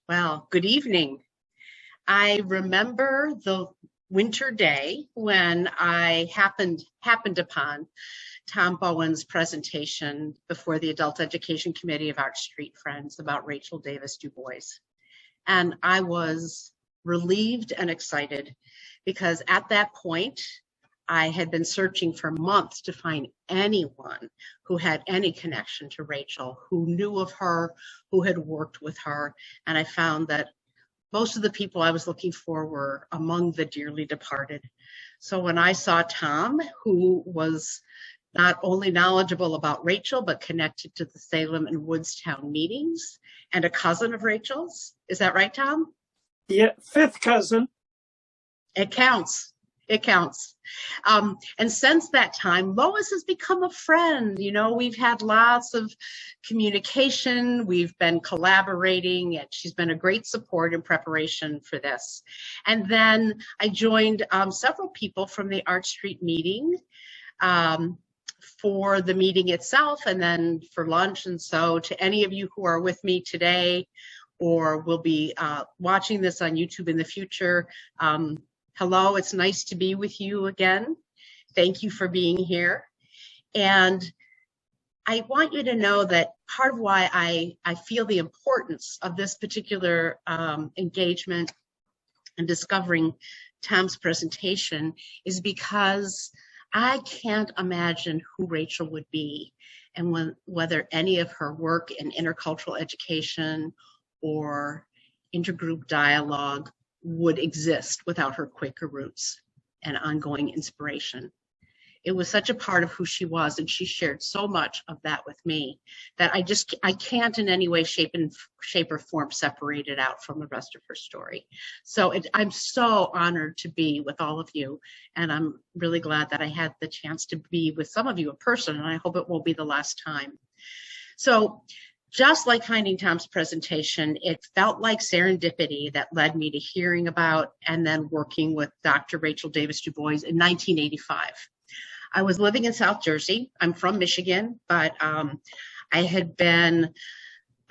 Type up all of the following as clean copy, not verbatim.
Well, good evening. I remember the winter day when I happened upon Tom Bowen's presentation before the Adult Education Committee of Arch Street Friends about Rachel Davis Dubose. And I was relieved and excited because at that point, I had been searching for months to find anyone who had any connection to Rachel, who knew of her, who had worked with her. And I found that most of the people I was looking for were among the dearly departed. So when I saw Tom, who was not only knowledgeable about Rachel, but connected to the Salem and Woodstown meetings and a cousin of Rachel's, is that right, Tom? Yeah, fifth cousin. It counts. It counts. And since that time, Lois has become a friend. You know, we've had lots of communication. We've been collaborating, and she's been a great support in preparation for this. And then I joined several people from the Arch Street meeting for the meeting itself and then for lunch. And so to any of you who are with me today or will be watching this on YouTube in the future, hello, it's nice to be with you again. Thank you for being here. And I want you to know that part of why I feel the importance of this particular engagement and discovering Tom's presentation is because I can't imagine who Rachel would be and whether any of her work in intercultural education or intergroup dialogue would exist without her Quaker roots and ongoing inspiration. It was such a part of who she was, and she shared so much of that with me that I can't in any way, shape or form separate it out from the rest of her story. So I'm so honored to be with all of you, and I'm really glad that I had the chance to be with some of you in person, and I hope it won't be the last time. So just like finding Tom's presentation, it felt like serendipity that led me to hearing about and then working with Dr. Rachel Davis Dubose in 1985. I was living in South Jersey. I'm from Michigan, but I had been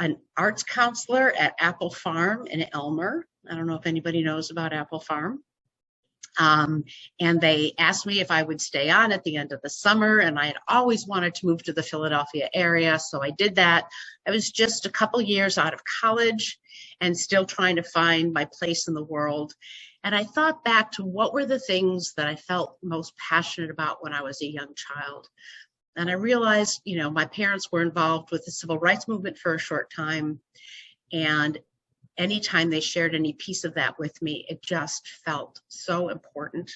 an arts counselor at Apple Farm in Elmer. I don't know if anybody knows about Apple Farm. And they asked me if I would stay on at the end of the summer, and I had always wanted to move to the Philadelphia area, so I did that. I was just a couple years out of college and still trying to find my place in the world. And I thought back to what were the things that I felt most passionate about when I was a young child. And I realized, you know, my parents were involved with the civil rights movement for a short time, and anytime they shared any piece of that with me, it just felt so important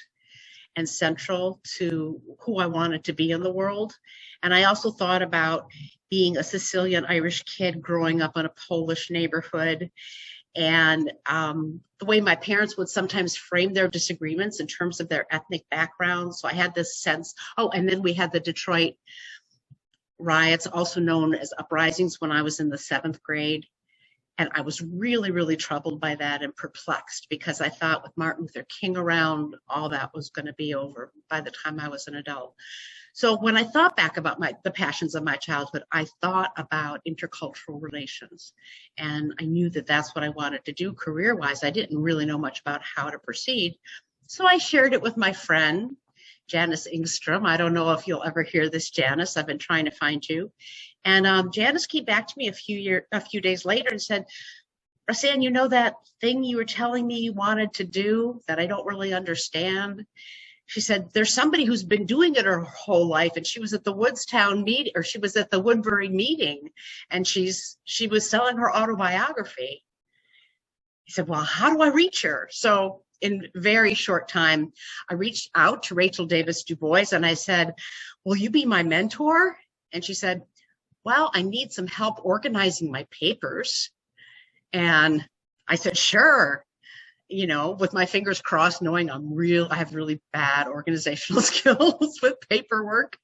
and central to who I wanted to be in the world. And I also thought about being a Sicilian Irish kid growing up in a Polish neighborhood, and the way my parents would sometimes frame their disagreements in terms of their ethnic background. So I had this sense, and then we had the Detroit riots, also known as uprisings, when I was in the 7th grade. And I was really, really troubled by that and perplexed because I thought with Martin Luther King around, all that was going to be over by the time I was an adult. So when I thought back about the passions of my childhood, I thought about intercultural relations. And I knew that that's what I wanted to do career-wise. I didn't really know much about how to proceed. So I shared it with my friend, Janice Ingstrom. I don't know if you'll ever hear this, Janice. I've been trying to find you. And Janice came back to me a few days later and said, Russanne, you know that thing you were telling me you wanted to do that I don't really understand? She said, there's somebody who's been doing it her whole life, and she was at the Woodstown meeting, or she was at the Woodbury meeting, and she was selling her autobiography. He said, well, how do I reach her? So in very short time, I reached out to Rachel Davis Dubose and I said, will you be my mentor? And she said, well, I need some help organizing my papers. And I said, sure, you know, with my fingers crossed, knowing I have really bad organizational skills with paperwork.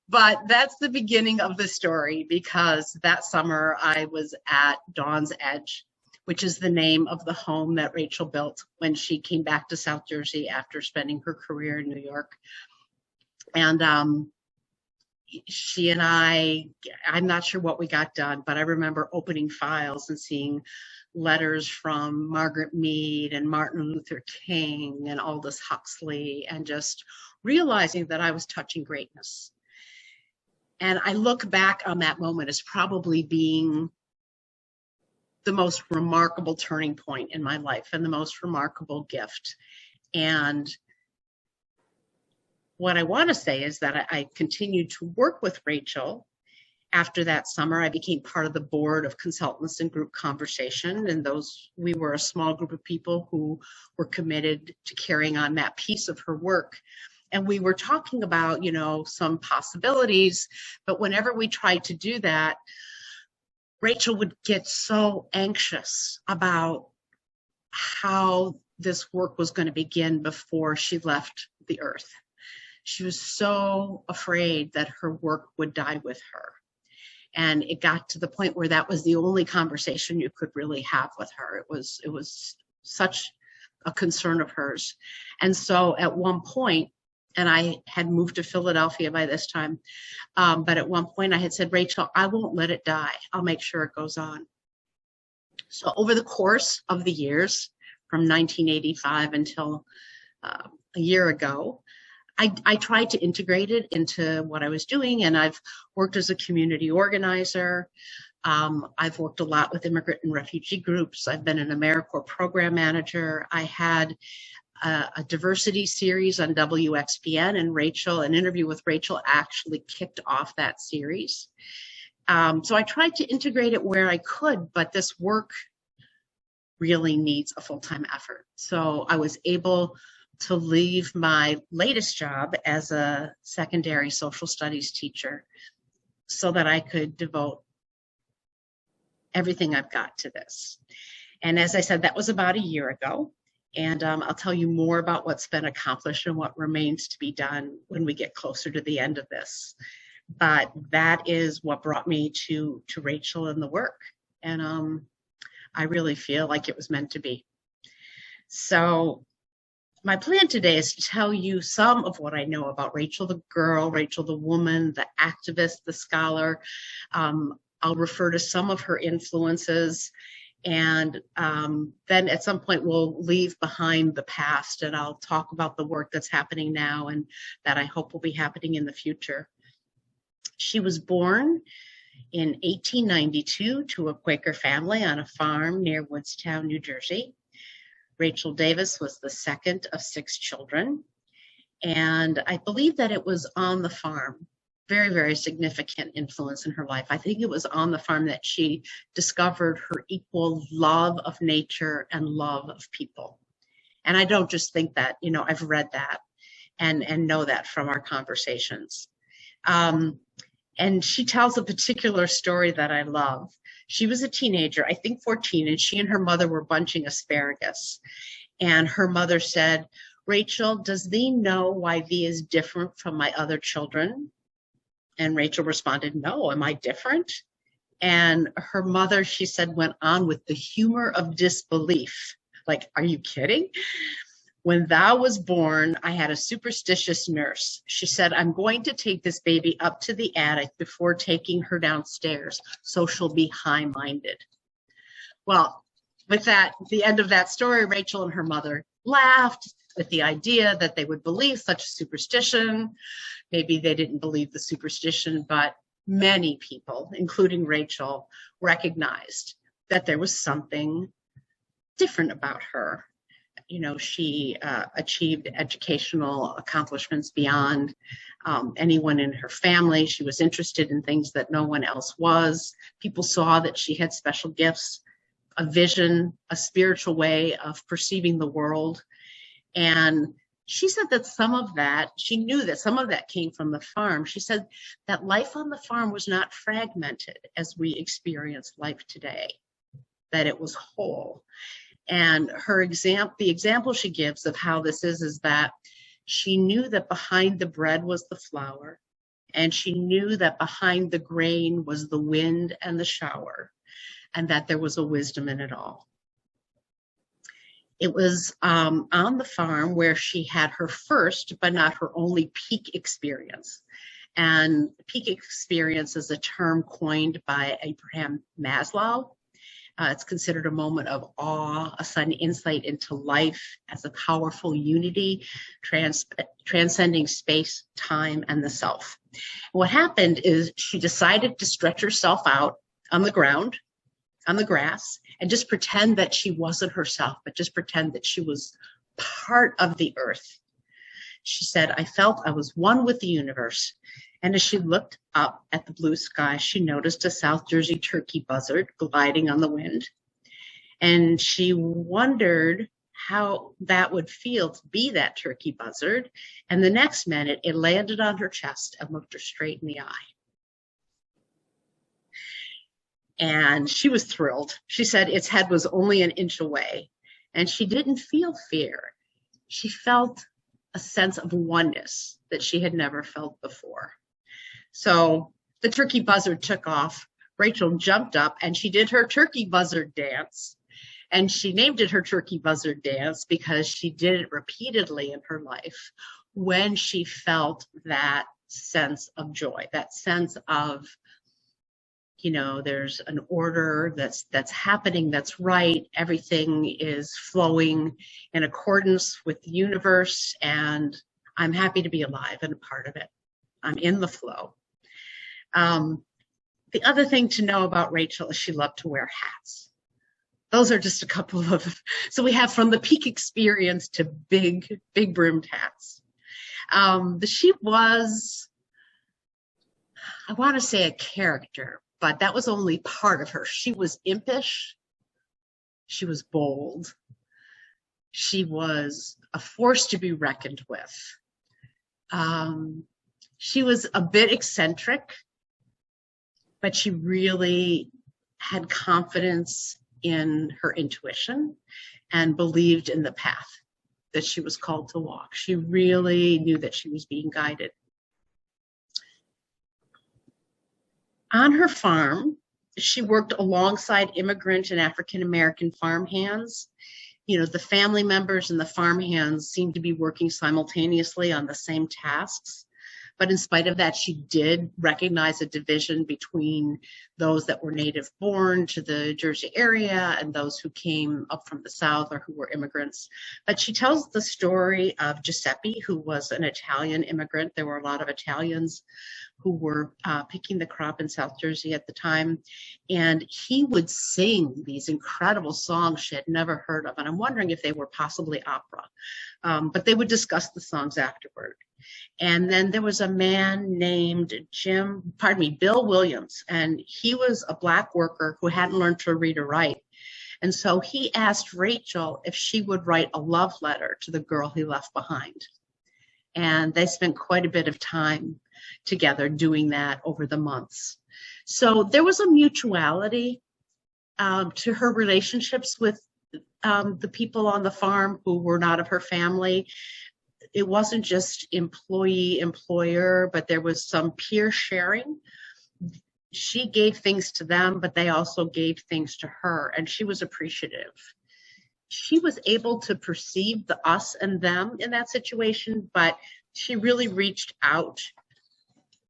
But that's the beginning of the story, because that summer I was at Dawn's Edge, which is the name of the home that Rachel built when she came back to South Jersey after spending her career in New York. And she and I'm not sure what we got done, but I remember opening files and seeing letters from Margaret Mead and Martin Luther King and Aldous Huxley, and just realizing that I was touching greatness. And I look back on that moment as probably being the most remarkable turning point in my life and the most remarkable gift. And what I want to say is that I continued to work with Rachel. After that summer, I became part of the board of consultants and group conversation. And we were a small group of people who were committed to carrying on that piece of her work. And we were talking about, some possibilities, but whenever we tried to do that, Rachel would get so anxious about how this work was going to begin before she left the earth. She was so afraid that her work would die with her. And it got to the point where that was the only conversation you could really have with her. It was such a concern of hers. And so at one point, and I had moved to Philadelphia by this time, but at one point I had said, Rachel, I won't let it die. I'll make sure it goes on. So over the course of the years, from 1985 until a year ago, I tried to integrate it into what I was doing, and I've worked as a community organizer. I've worked a lot with immigrant and refugee groups. I've been an AmeriCorps program manager. I had a diversity series on WXPN, and an interview with Rachel actually kicked off that series. So I tried to integrate it where I could, but this work really needs a full-time effort. So I was able to leave my latest job as a secondary social studies teacher so that I could devote everything I've got to this. And as I said, that was about a year ago. And I'll tell you more about what's been accomplished and what remains to be done when we get closer to the end of this. But that is what brought me to Rachel and the work. And I really feel like it was meant to be. So my plan today is to tell you some of what I know about Rachel the girl, Rachel the woman, the activist, the scholar. I'll refer to some of her influences, and then at some point we'll leave behind the past, and I'll talk about the work that's happening now and that I hope will be happening in the future. She was born in 1892 to a Quaker family on a farm near Woodstown, New Jersey. Rachel Davis was the second of 6 children, and I believe that it was on the farm, very, very significant influence in her life. I think it was on the farm that she discovered her equal love of nature and love of people. And I don't just think that, I've read that and know that from our conversations. And she tells a particular story that I love. She was a teenager, I think 14, and she and her mother were bunching asparagus. And her mother said, Rachel, does thee know why thee is different from my other children? And Rachel responded, no, am I different? And her mother, she said, went on with the humor of disbelief. Like, are you kidding? When thou was born, I had a superstitious nurse. She said, I'm going to take this baby up to the attic before taking her downstairs, so she'll be high-minded. Well, with that, the end of that story, Rachel and her mother laughed at the idea that they would believe such a superstition. Maybe they didn't believe the superstition, but many people, including Rachel, recognized that there was something different about her. She achieved educational accomplishments beyond anyone in her family. She was interested in things that no one else was. People saw that she had special gifts, a vision, a spiritual way of perceiving the world. And she said that she knew that some of that came from the farm. She said that life on the farm was not fragmented as we experience life today, that it was whole. And the example she gives of how this is that she knew that behind the bread was the flour, and she knew that behind the grain was the wind and the shower, and that there was a wisdom in it all. It was on the farm where she had her first, but not her only peak experience. And peak experience is a term coined by Abraham Maslow. It's considered a moment of awe, a sudden insight into life as a powerful unity, transcending space, time, and the self. What happened is she decided to stretch herself out on the ground, on the grass, and just pretend that she wasn't herself, but just pretend that she was part of the earth. She said, I felt I was one with the universe. And as she looked up at the blue sky, she noticed a South Jersey turkey buzzard gliding on the wind. And she wondered how that would feel to be that turkey buzzard. And the next minute, it landed on her chest and looked her straight in the eye. And she was thrilled. She said its head was only an inch away. And she didn't feel fear. She felt a sense of oneness that she had never felt before. So the turkey buzzard took off. Rachel jumped up and she did her turkey buzzard dance. And she named it her turkey buzzard dance because she did it repeatedly in her life when she felt that sense of joy, that sense of, you know, there's an order that's happening, that's right. Everything is flowing in accordance with the universe, and I'm happy to be alive and a part of it. I'm in the flow. The other thing to know about Rachel is she loved to wear hats. Those are just a couple of, so we have from the peak experience to big brimmed hats. She was, I want to say a character, but that was only part of her. She was impish. She was bold. She was a force to be reckoned with. She was a bit eccentric, but she really had confidence in her intuition and believed in the path that she was called to walk. She really knew that she was being guided. On her farm, she worked alongside immigrant and African-American farmhands. You know, the family members and the farmhands seemed to be working simultaneously on the same tasks. But in spite of that, she did recognize a division between those that were native born to the Jersey area and those who came up from the South or who were immigrants. But she tells the story of Giuseppe, who was an Italian immigrant. There were a lot of Italians who were picking the crop in South Jersey at the time. And he would sing these incredible songs she had never heard of. And I'm wondering if they were possibly opera. But they would discuss the songs afterward. And then there was a man named Bill Williams, and he was a Black worker who hadn't learned to read or write. And so he asked Rachel if she would write a love letter to the girl he left behind. And they spent quite a bit of time together doing that over the months. So there was a mutuality to her relationships with the people on the farm who were not of her family. It wasn't just employee-employer, but there was some peer sharing. She gave things to them, but they also gave things to her, and she was appreciative. She was able to perceive the us and them in that situation, but she really reached out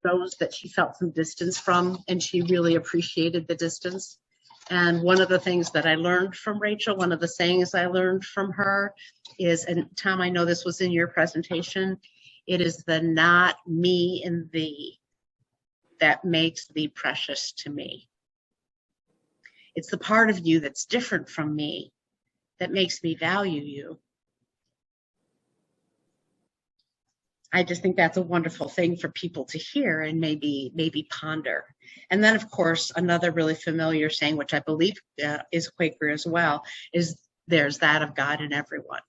those that she felt some distance from, and she really appreciated the distance. And one of the things that I learned from Rachel, one of the sayings I learned from her is, and Tom, I know this was in your presentation, it is the not me and thee that makes thee precious to me. It's the part of you that's different from me that makes me value you. I just think that's a wonderful thing for people to hear and maybe ponder. And then, of course, another really familiar saying, which I believe is Quaker as well, is there's that of God in everyone.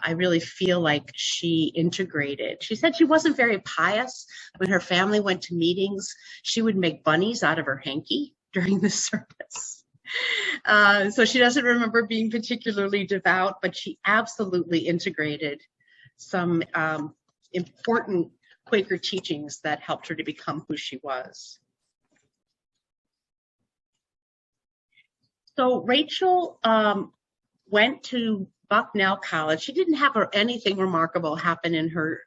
I really feel like she integrated. She said she wasn't very pious. When her family went to meetings, she would make bunnies out of her hanky during the service. So she doesn't remember being particularly devout, but she absolutely integrated some important Quaker teachings that helped her to become who she was. So Rachel went to Bucknell College. She didn't have anything remarkable happen in her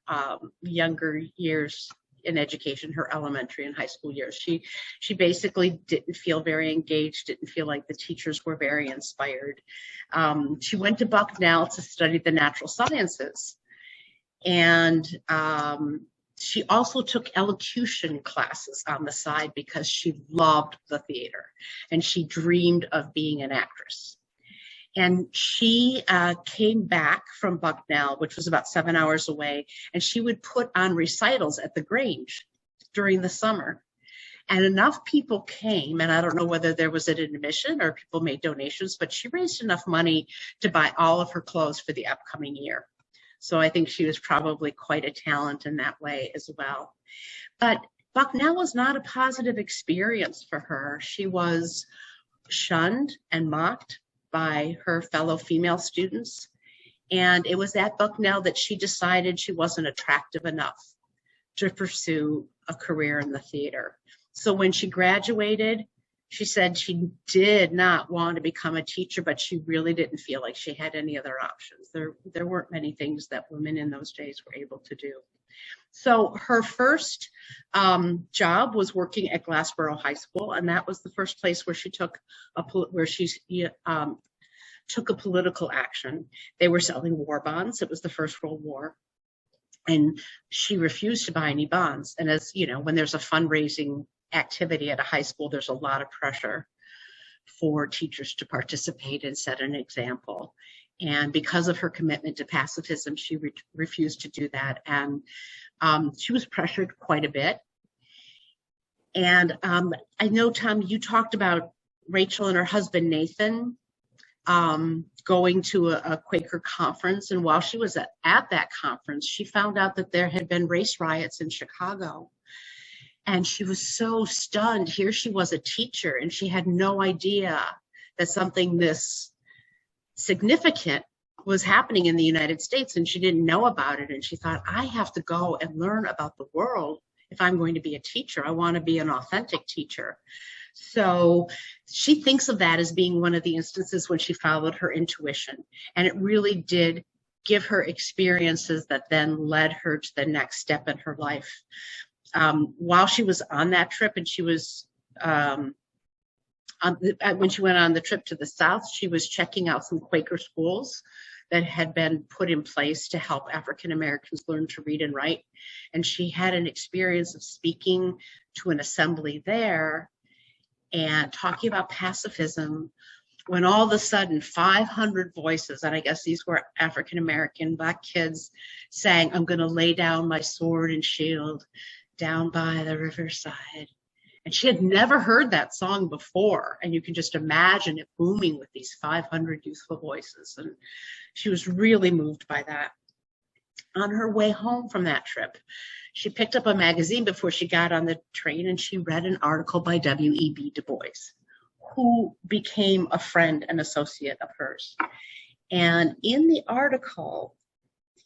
younger years in education, her elementary and high school years. She basically didn't feel very engaged, didn't feel like the teachers were very inspired. She went to Bucknell to study the natural sciences. And she also took elocution classes on the side because she loved the theater and she dreamed of being an actress. And she came back from Bucknell, which was about 7 hours away, and she would put on recitals at the Grange during the summer. And enough people came, and I don't know whether there was an admission or people made donations, but she raised enough money to buy all of her clothes for the upcoming year. So I think she was probably quite a talent in that way as well. But Bucknell was not a positive experience for her. She was shunned and mocked by her fellow female students. And it was at Bucknell that she decided she wasn't attractive enough to pursue a career in the theater. So when she graduated, she said she did not want to become a teacher, but she really didn't feel like she had any other options. There weren't many things that women in those days were able to do. So her first job was working at Glassboro High School, and that was the first place where she took a political action. They were selling war bonds. It was the First World War, and she refused to buy any bonds. And as you know, when there's a fundraising activity at a high school, there's a lot of pressure for teachers to participate and set an example. And because of her commitment to pacifism, she refused to do that. And she was pressured quite a bit. And I know, Tom, you talked about Rachel and her husband, Nathan, going to a Quaker conference. And while she was at that conference, she found out that there had been race riots in Chicago. And she was so stunned. Here she was, a teacher, and she had no idea that something this significant was happening in the United States, and she didn't know about it. And she thought, I have to go and learn about the world if I'm going to be a teacher. I want to be an authentic teacher. So she thinks of that as being one of the instances when she followed her intuition. And it really did give her experiences that then led her to the next step in her life. While she was on that trip, and she was, when she went on the trip to the South, she was checking out some Quaker schools that had been put in place to help African Americans learn to read and write. And she had an experience of speaking to an assembly there and talking about pacifism, when all of a sudden 500 voices, and I guess these were African American Black kids, sang, I'm going to lay down my sword and shield down by the riverside. And she had never heard that song before. And you can just imagine it booming with these 500 youthful voices. And she was really moved by that. On her way home from that trip, she picked up a magazine before she got on the train, and she read an article by W.E.B. Du Bois, who became a friend and associate of hers. And in the article,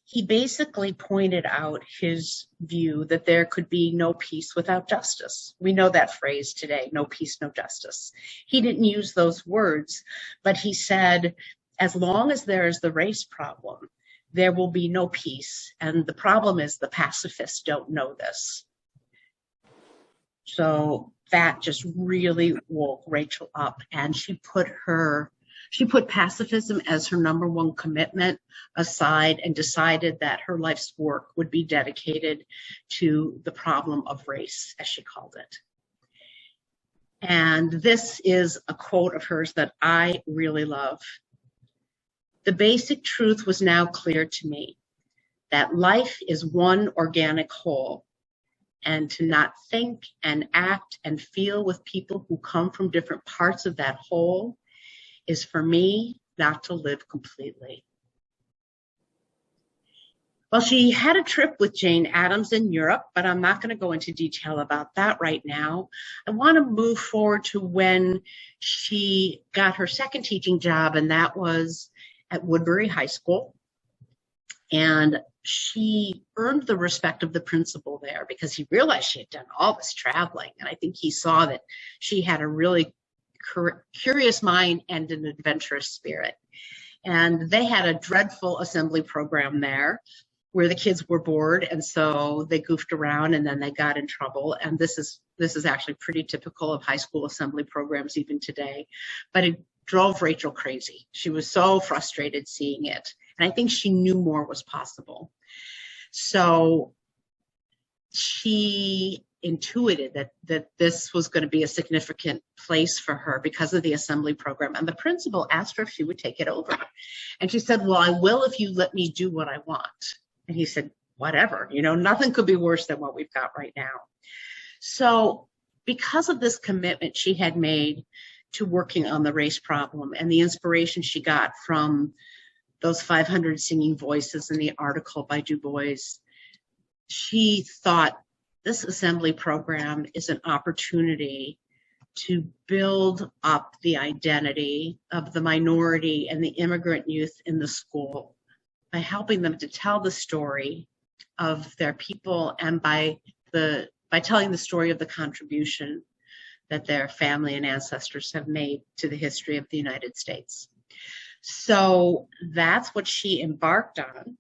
he basically pointed out his view that there could be no peace without justice. We know that phrase today, no peace, no justice. He didn't use those words, but he said, as long as there is the race problem, there will be no peace. And the problem is the pacifists don't know this. So that just really woke Rachel up, and she put pacifism as her number one commitment aside and decided that her life's work would be dedicated to the problem of race, as she called it. And this is a quote of hers that I really love. The basic truth was now clear to me, that life is one organic whole, and to not think and act and feel with people who come from different parts of that whole is for me not to live completely. Well, she had a trip with Jane Addams in Europe, but I'm not going to go into detail about that right now. I want to move forward to when she got her second teaching job, and that was at Woodbury High School. And she earned the respect of the principal there because he realized she had done all this traveling. And I think he saw that she had a really curious mind and an adventurous spirit. And they had a dreadful assembly program there. where the kids were bored, and so they goofed around and then they got in trouble. And this is actually pretty typical of high school assembly programs even today. But it drove Rachel crazy. She was so frustrated seeing it. And I think she knew more was possible. So she intuited that this was going to be a significant place for her because of the assembly program. And the principal asked her if she would take it over. And she said, well, I will if you let me do what I want. And he said, whatever, nothing could be worse than what we've got right now. So because of this commitment she had made to working on the race problem and the inspiration she got from those 500 singing voices in the article by Dubose, she thought this assembly program is an opportunity to build up the identity of the minority and the immigrant youth in the school by helping them to tell the story of their people and by telling the story of the contribution that their family and ancestors have made to the history of the United States. So that's what she embarked on.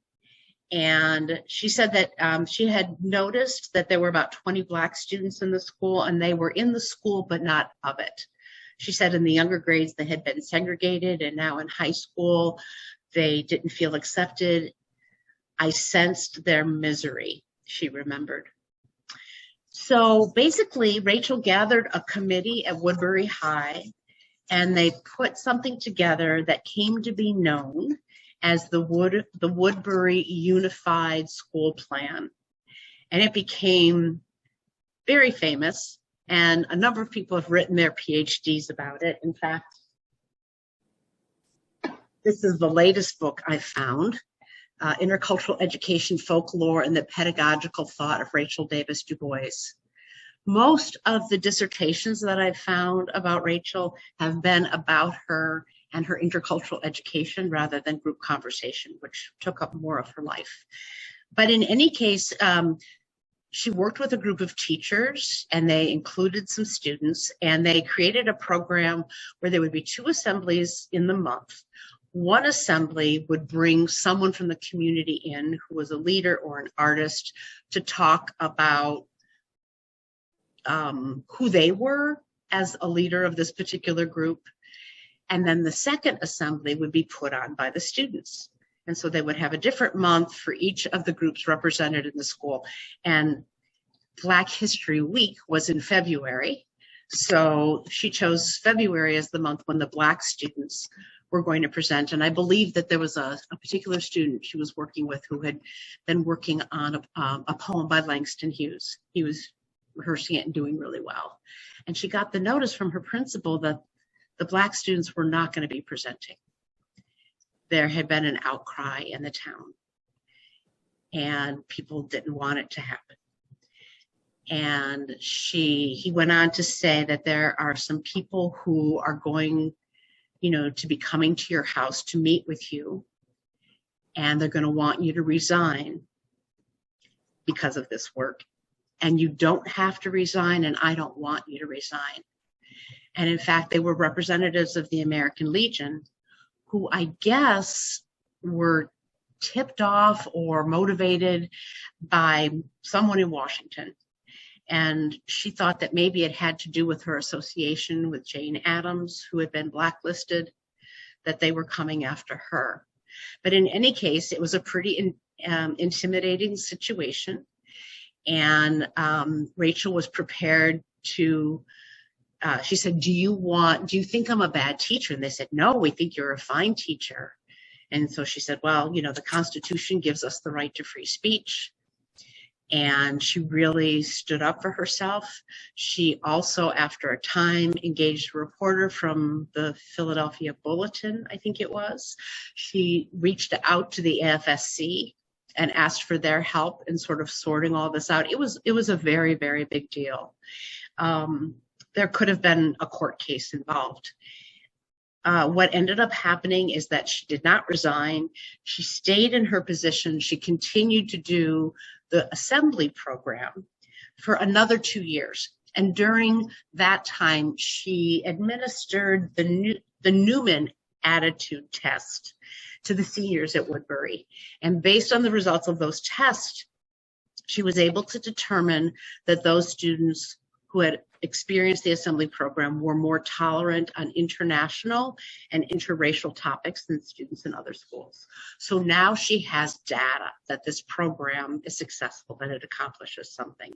And she said that she had noticed that there were about 20 Black students in the school, and they were in the school but not of it. She said in the younger grades they had been segregated, and now in high school they didn't feel accepted. I sensed their misery, she remembered. So basically, Rachel gathered a committee at Woodbury High, and they put something together that came to be known as the Woodbury Unified School Plan. And it became very famous, and a number of people have written their PhDs about it. In fact, this is the latest book I found, Intercultural Education, Folklore, and the Pedagogical Thought of Rachel Davis Dubose. Most of the dissertations that I've found about Rachel have been about her and her intercultural education rather than group conversation, which took up more of her life. But in any case, she worked with a group of teachers, and they included some students, and they created a program where there would be 2 assemblies in the month. One assembly would bring someone from the community in who was a leader or an artist to talk about who they were as a leader of this particular group. And then the second assembly would be put on by the students. And so they would have a different month for each of the groups represented in the school. And Black History Week was in February. So she chose February as the month when the Black students were going to present. And I believe that there was a particular student she was working with who had been working on a poem by Langston Hughes. He was rehearsing it and doing really well. And she got the notice from her principal that the Black students were not going to be presenting. There had been an outcry in the town, and people didn't want it to happen. And he went on to say that there are some people who are going, to be coming to your house to meet with you, and they're going to want you to resign because of this work. And you don't have to resign, and I don't want you to resign. And in fact, they were representatives of the American Legion who I guess were tipped off or motivated by someone in Washington. And she thought that maybe it had to do with her association with Jane Addams, who had been blacklisted, that they were coming after her. But in any case, it was a pretty intimidating situation. And Rachel was prepared to, she said, do you think I'm a bad teacher? And they said, no, we think you're a fine teacher. And so she said, well, the Constitution gives us the right to free speech. And she really stood up for herself. She also, after a time, engaged a reporter from the Philadelphia Bulletin, I think it was. She reached out to the AFSC and asked for their help in sort of sorting all this out. It was a very, very big deal. There could have been a court case involved. What ended up happening is that she did not resign. She stayed in her position. She continued to do the assembly program for another 2 years. And during that time, she administered the Newman attitude test to the seniors at Woodbury. And based on the results of those tests, she was able to determine that those students who had experienced the assembly program were more tolerant on international and interracial topics than students in other schools. So now she has data that this program is successful, that it accomplishes something.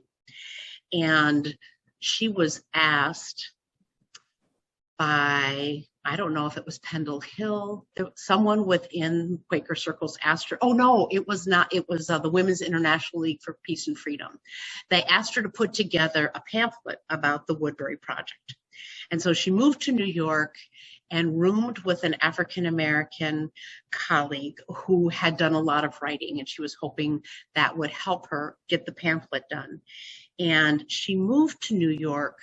And she was asked by, I don't know if it was Pendle Hill, someone within Quaker circles asked her, oh no, it was not, it was the Women's International League for Peace and Freedom. They asked her to put together a pamphlet about the Woodbury Project. And so she moved to New York and roomed with an African-American colleague who had done a lot of writing, and she was hoping that would help her get the pamphlet done. And she moved to New York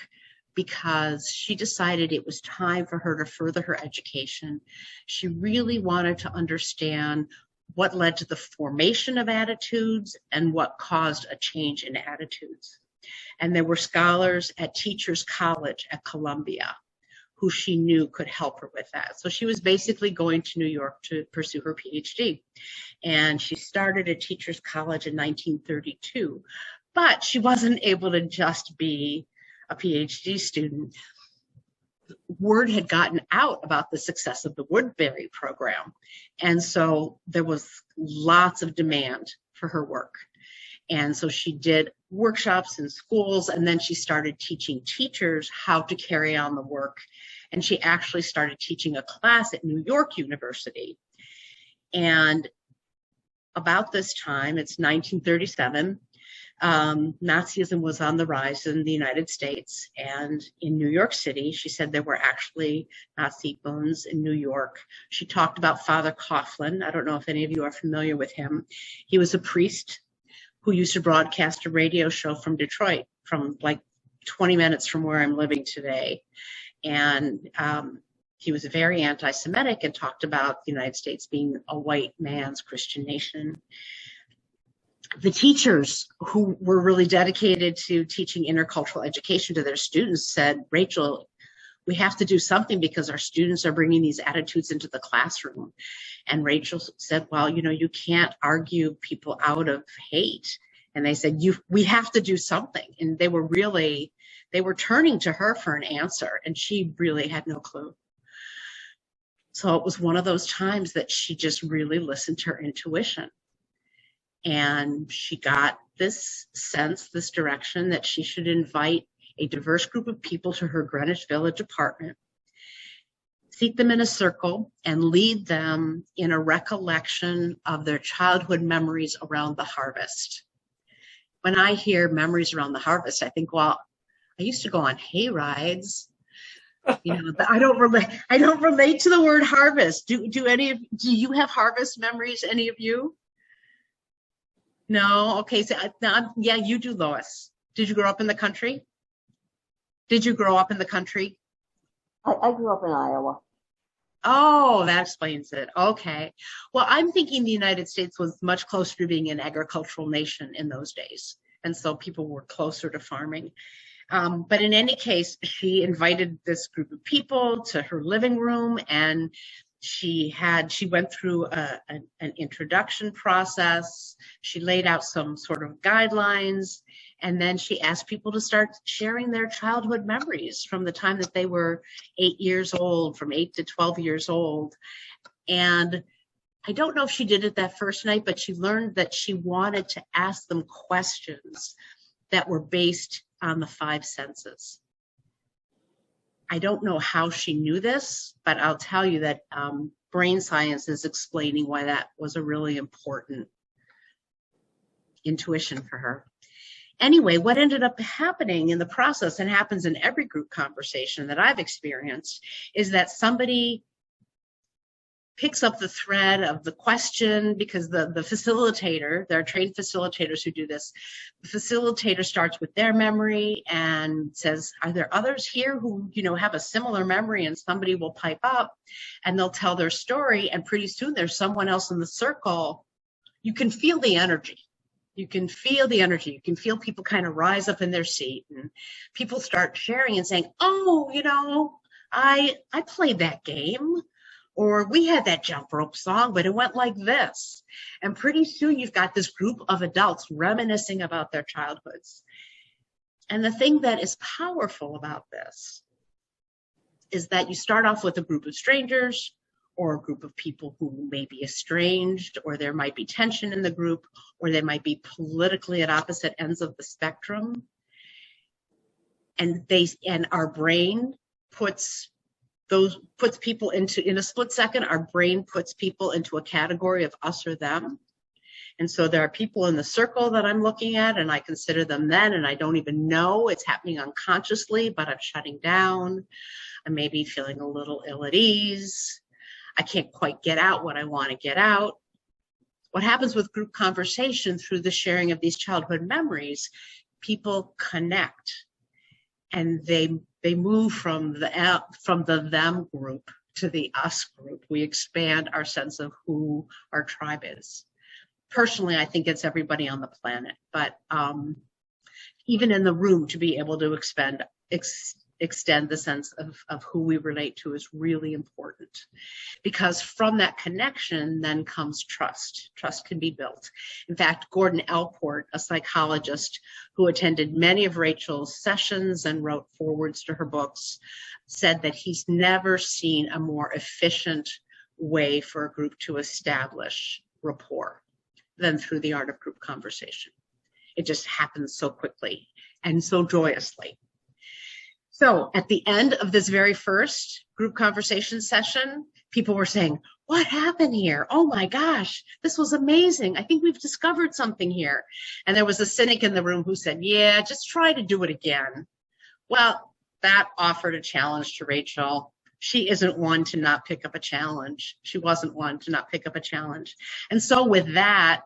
because she decided it was time for her to further her education. She really wanted to understand what led to the formation of attitudes and what caused a change in attitudes. And there were scholars at Teachers College at Columbia who she knew could help her with that. So she was basically going to New York to pursue her PhD. And she started at Teachers College in 1932, but she wasn't able to just be a PhD student. Word had gotten out about the success of the Woodbury program. And so there was lots of demand for her work. And so she did workshops in schools, and then she started teaching teachers how to carry on the work. And she actually started teaching a class at New York University. And about this time, it's 1937, Nazism was on the rise in the United States, and in New York City, she said there were actually Nazi bones in New York. She talked about Father Coughlin. I don't know if any of you are familiar with him. He was a priest who used to broadcast a radio show from Detroit, from like 20 minutes from where I'm living today. And he was very anti-Semitic and talked about the United States being a white man's Christian nation. The teachers who were really dedicated to teaching intercultural education to their students said, Rachel, we have to do something because our students are bringing these attitudes into the classroom. And Rachel said, well, you know, you can't argue people out of hate. And they said, we have to do something. And they were turning to her for an answer, and she really had no clue. So it was one of those times that she just really listened to her intuition. And she got this sense, this direction, that she should invite a diverse group of people to her Greenwich Village apartment, seat them in a circle, and lead them in a recollection of their childhood memories around the harvest. When I hear memories around the harvest, I think, well, I used to go on hay rides, you know, but I don't relate to the word harvest. Do you have harvest memories, any of you? No? Okay, so yeah, you do, Lois. Did you grow up in the country? Did you grow up in the country? I grew up in Iowa. Oh, that explains it. Okay. Well, I'm thinking the United States was much closer to being an agricultural nation in those days. And so people were closer to farming. But in any case, she invited this group of people to her living room, and she went through an introduction process. She laid out some sort of guidelines, and then she asked people to start sharing their childhood memories from the time that they were 8 years old, from 8 to 12 years old. And I don't know if she did it that first night, but she learned that she wanted to ask them questions that were based on the 5 senses. I don't know how she knew this, but I'll tell you that brain science is explaining why that was a really important intuition for her. Anyway, what ended up happening in the process, and happens in every group conversation that I've experienced, is that somebody picks up the thread of the question, because the facilitator, there are trained facilitators who do this. The facilitator starts with their memory and says, are there others here who, you know, have a similar memory? And somebody will pipe up and they'll tell their story, and pretty soon there's someone else in the circle. You can feel the energy. You can feel the energy. You can feel people kind of rise up in their seat, and people start sharing and saying, oh, you know, I played that game. Or we had that jump rope song, but it went like this. And pretty soon you've got this group of adults reminiscing about their childhoods. And the thing that is powerful about this is that you start off with a group of strangers or a group of people who may be estranged, or there might be tension in the group, or they might be politically at opposite ends of the spectrum. And our brain puts people into, in a split second, our brain puts people into a category of us or them. And so there are people in the circle that I'm looking at, and I consider them then, and I don't even know it's happening unconsciously, but I'm shutting down. I may be feeling a little ill at ease. I can't quite get out what I want to get out. What happens with group conversation through the sharing of these childhood memories, people connect, and they move from the them group to the us group. We expand our sense of who our tribe is. Personally, I think it's everybody on the planet, but even in the room, to be able to extend the sense of who we relate to is really important, because from that connection then comes trust. Trust can be built. In fact, Gordon Allport, a psychologist who attended many of Rachel's sessions and wrote forewords to her books, said that he's never seen a more efficient way for a group to establish rapport than through the art of group conversation. It just happens so quickly and so joyously. So at the end of this very first group conversation session, people were saying, what happened here? Oh my gosh, this was amazing. I think we've discovered something here. And there was a cynic in the room who said, yeah, just try to do it again. Well, that offered a challenge to Rachel. She isn't one to not pick up a challenge. She wasn't one to not pick up a challenge. And so with that,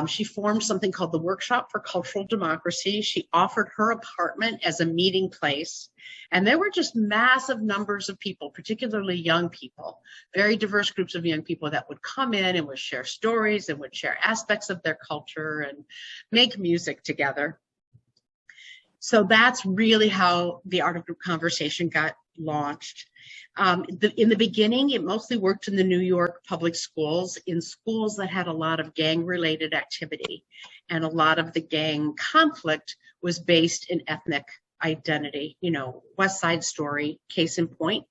she formed something called the Workshop for Cultural Democracy. She offered her apartment as a meeting place. And there were just massive numbers of people, particularly young people, very diverse groups of young people that would come in and would share stories and would share aspects of their culture and make music together. So that's really how the Art of Group Conversation got launched. In the beginning, it mostly worked in the New York public schools, in schools that had a lot of gang-related activity. And a lot of the gang conflict was based in ethnic identity, West Side Story, case in point.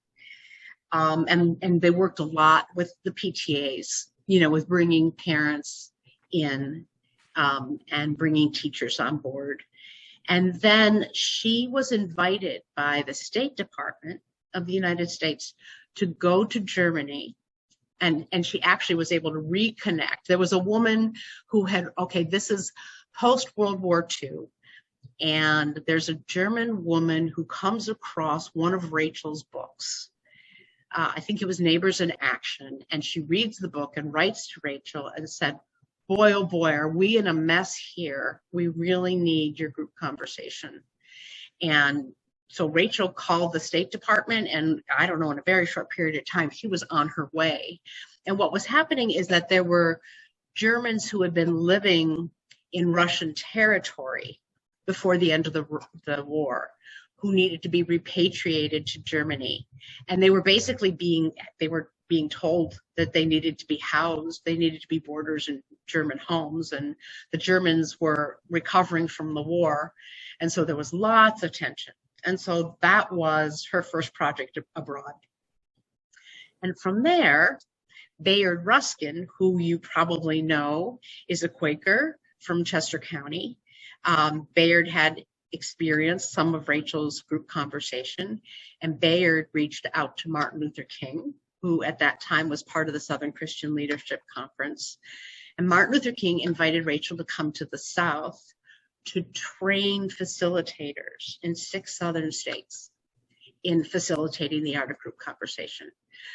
And they worked a lot with the PTAs, with bringing parents in and bringing teachers on board. And then she was invited by the State Department of the United States to go to Germany. And she actually was able to reconnect. There was a woman who this is post-World War II. And there's a German woman who comes across one of Rachel's books. I think it was Neighbors in Action. And she reads the book and writes to Rachel and said, boy, oh boy, are we in a mess here. We really need your group conversation. And so Rachel called the State Department, and I don't know, in a very short period of time, she was on her way. And what was happening is that there were Germans who had been living in Russian territory before the end of the war, who needed to be repatriated to Germany. And they were basically being told that they needed to be housed, they needed to be boarders in German homes, and the Germans were recovering from the war. And so there was lots of tension. And so that was her first project abroad. And from there, Bayard Ruskin, who you probably know, is a Quaker from Chester County. Bayard had experienced some of Rachel's group conversation, and Bayard reached out to Martin Luther King, who at that time was part of the Southern Christian Leadership Conference. And Martin Luther King invited Rachel to come to the South to train facilitators in 6 Southern states in facilitating the art of group conversation.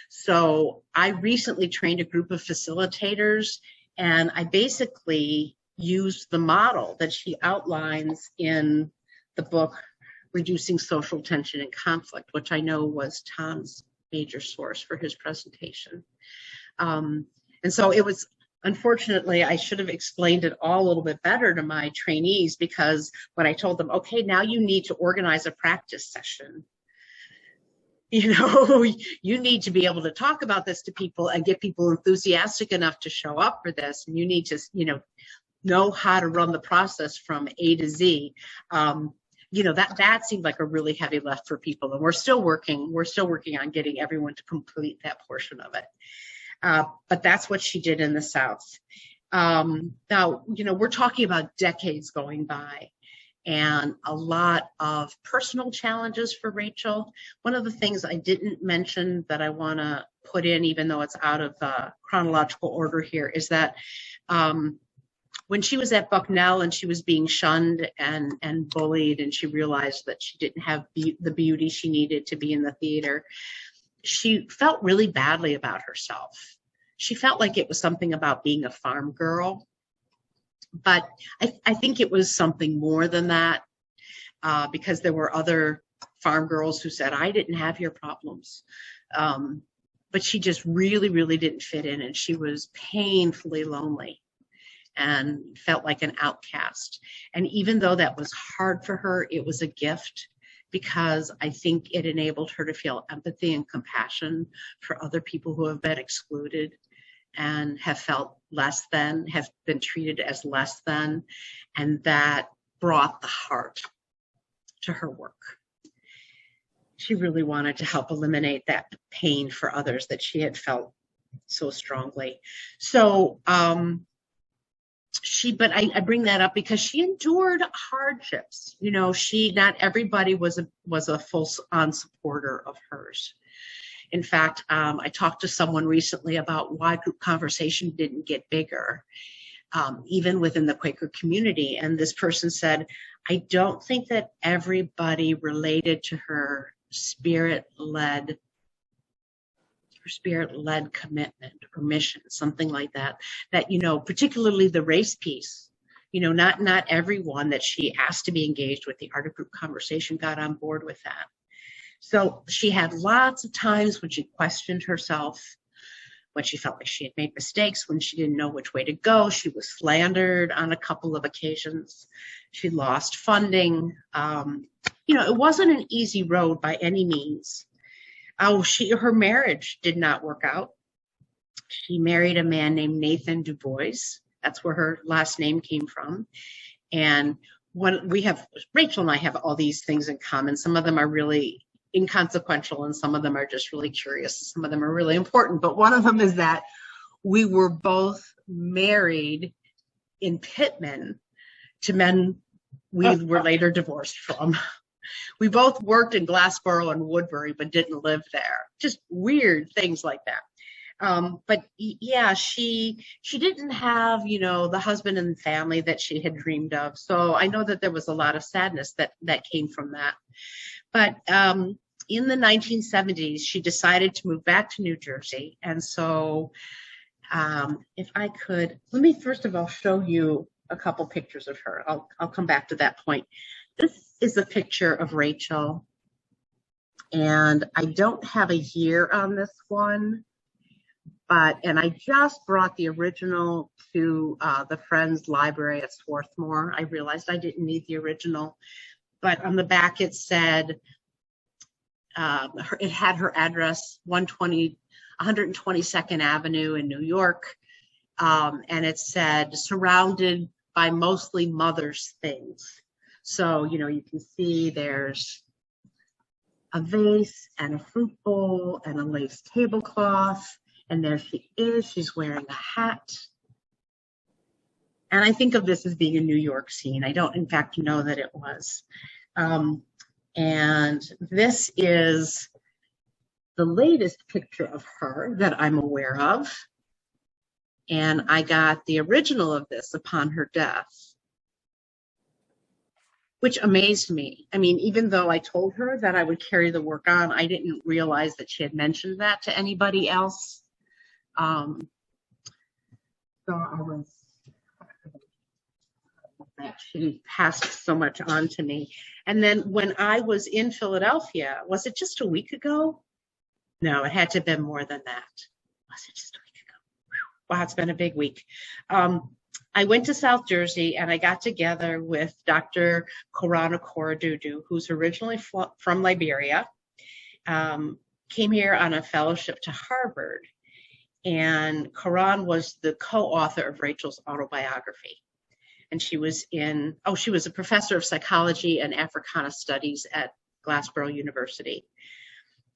So I recently trained a group of facilitators, and I basically used the model that she outlines in the book, Reducing Social Tension and Conflict, which I know was Tom's major source for his presentation. And so it was, unfortunately, I should have explained it all a little bit better to my trainees, because when I told them, okay, now you need to organize a practice session, you need to be able to talk about this to people and get people enthusiastic enough to show up for this. And you need to, know how to run the process from A to Z. That seemed like a really heavy lift for people. And we're still working on getting everyone to complete that portion of it. But that's what she did in the South. Now, we're talking about decades going by and a lot of personal challenges for Rachel. One of the things I didn't mention that I want to put in, even though it's out of chronological order here, is that when she was at Bucknell and she was being shunned and bullied, and she realized that she didn't have the beauty she needed to be in the theater, she felt really badly about herself. She felt like it was something about being a farm girl. But I think it was something more than that, because there were other farm girls who said, I didn't have your problems. But she just really, really didn't fit in, and she was painfully lonely and felt like an outcast. And even though that was hard for her, it was a gift, because I think it enabled her to feel empathy and compassion for other people who have been excluded and have felt less than, have been treated as less than, and that brought the heart to her work. She really wanted to help eliminate that pain for others that she had felt so strongly. So I bring that up because she endured hardships. Not everybody was a full-on supporter of hers. In fact, I talked to someone recently about why group conversation didn't get bigger, even within the Quaker community. And this person said, I don't think that everybody related to her spirit-led commitment or mission, something like that, particularly the race piece, not everyone that she asked to be engaged with the art of group conversation got on board with that. So she had lots of times when she questioned herself, when she felt like she had made mistakes, when she didn't know which way to go. She was slandered on a couple of occasions. She lost funding. It wasn't an easy road by any means. Her marriage did not work out. She married a man named Nathan Dubose. That's where her last name came from. And Rachel and I have all these things in common. Some of them are really inconsequential, and some of them are just really curious. Some of them are really important. But one of them is that we were both married in Pittman to men we were later divorced from. We both worked in Glassboro and Woodbury, but didn't live there. Just weird things like that. But yeah, she didn't have, the husband and family that she had dreamed of. So I know that there was a lot of sadness that came from that. But in the 1970s, she decided to move back to New Jersey. And so if I could, let me first of all show you a couple pictures of her. I'll come back to that point. This is a picture of Rachel. And I don't have a year on this one. And I just brought the original to the Friends Library at Swarthmore. I realized I didn't need the original, but on the back it said, it had her address, 122nd Avenue in New York, and it said, surrounded by mostly mother's things. So, you can see there's a vase and a fruit bowl and a lace tablecloth. And there she is, she's wearing a hat. And I think of this as being a New York scene. I don't, in fact, know that it was. And this is the latest picture of her that I'm aware of. And I got the original of this upon her death, which amazed me. I mean, even though I told her that I would carry the work on, I didn't realize that she had mentioned that to anybody else. So I was, that she passed so much on to me. And then when I was in Philadelphia, was it just a week ago? No, it had to have been more than that. Was it just a week ago? Wow, it's been a big week. I went to South Jersey and I got together with Dr. Korana Koradudu, who's originally from Liberia. came here on a fellowship to Harvard, and Karan was the co-author of Rachel's autobiography. And she was a professor of psychology and Africana studies at Glassboro University.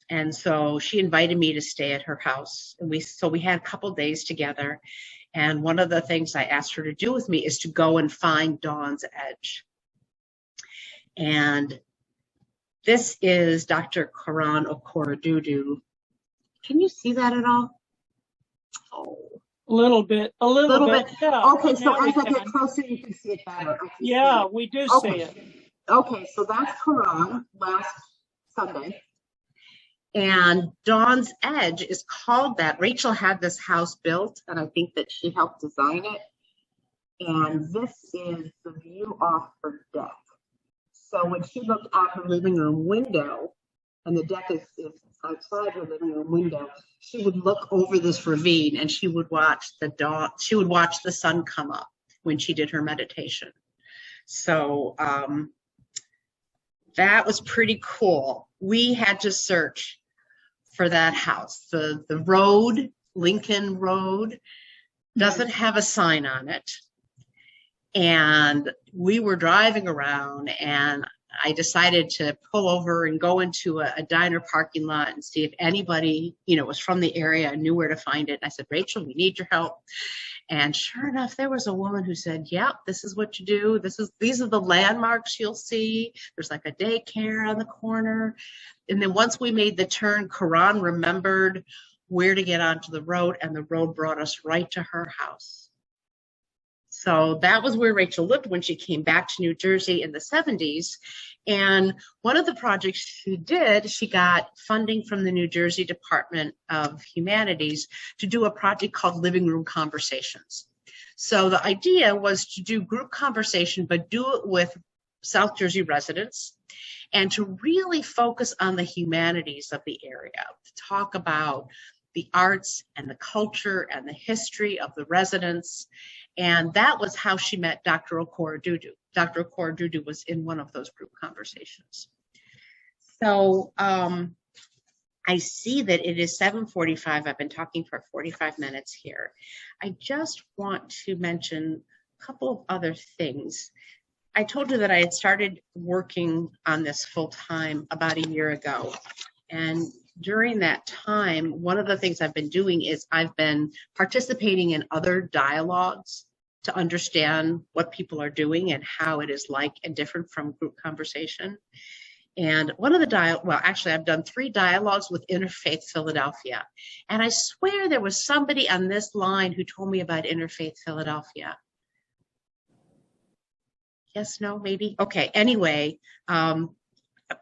And so she invited me to stay at her house. And we had a couple days together. And one of the things I asked her to do with me is to go and find Dawn's Edge. And this is Dr. Karan Okorodudu. Can you see that at all? Oh. A little bit. Yeah. Okay, so as I get closer, you can see it better. Yeah, we do see it. Okay, so that's Karan last Sunday. And Dawn's Edge is called that. Rachel had this house built, and I think that she helped design it. And this is the view off her deck. So when she looked out her living room window, and the deck is outside her living room window, she would look over this ravine and she would watch the sun come up when she did her meditation. So that was pretty cool. We had to search for that house. The road, Lincoln Road, doesn't have a sign on it. And we were driving around, and I decided to pull over and go into a diner parking lot and see if anybody, was from the area and knew where to find it. And I said, Rachel, we need your help. And sure enough, there was a woman who said, yep, this is what you do. These are the landmarks you'll see. There's like a daycare on the corner. And then once we made the turn, Karan remembered where to get onto the road, and the road brought us right to her house. So that was where Rachel lived when she came back to New Jersey in the 70s. And one of the projects she did, she got funding from the New Jersey Department of Humanities to do a project called Living Room Conversations. So the idea was to do group conversation, but do it with South Jersey residents, and to really focus on the humanities of the area, to talk about the arts and the culture and the history of the residents. And that was how she met Dr. Okorodudu. Dr. Okorodudu was in one of those group conversations. So I see that it is 7:45. I've been talking for 45 minutes here. I just want to mention a couple of other things. I told you that I had started working on this full time about a year ago. And during that time, one of the things I've been doing is I've been participating in other dialogues to understand what people are doing and how it is like and different from group conversation. And one of the I've done 3 dialogues with Interfaith Philadelphia. And I swear there was somebody on this line who told me about Interfaith Philadelphia. Yes, no, maybe? Okay, anyway,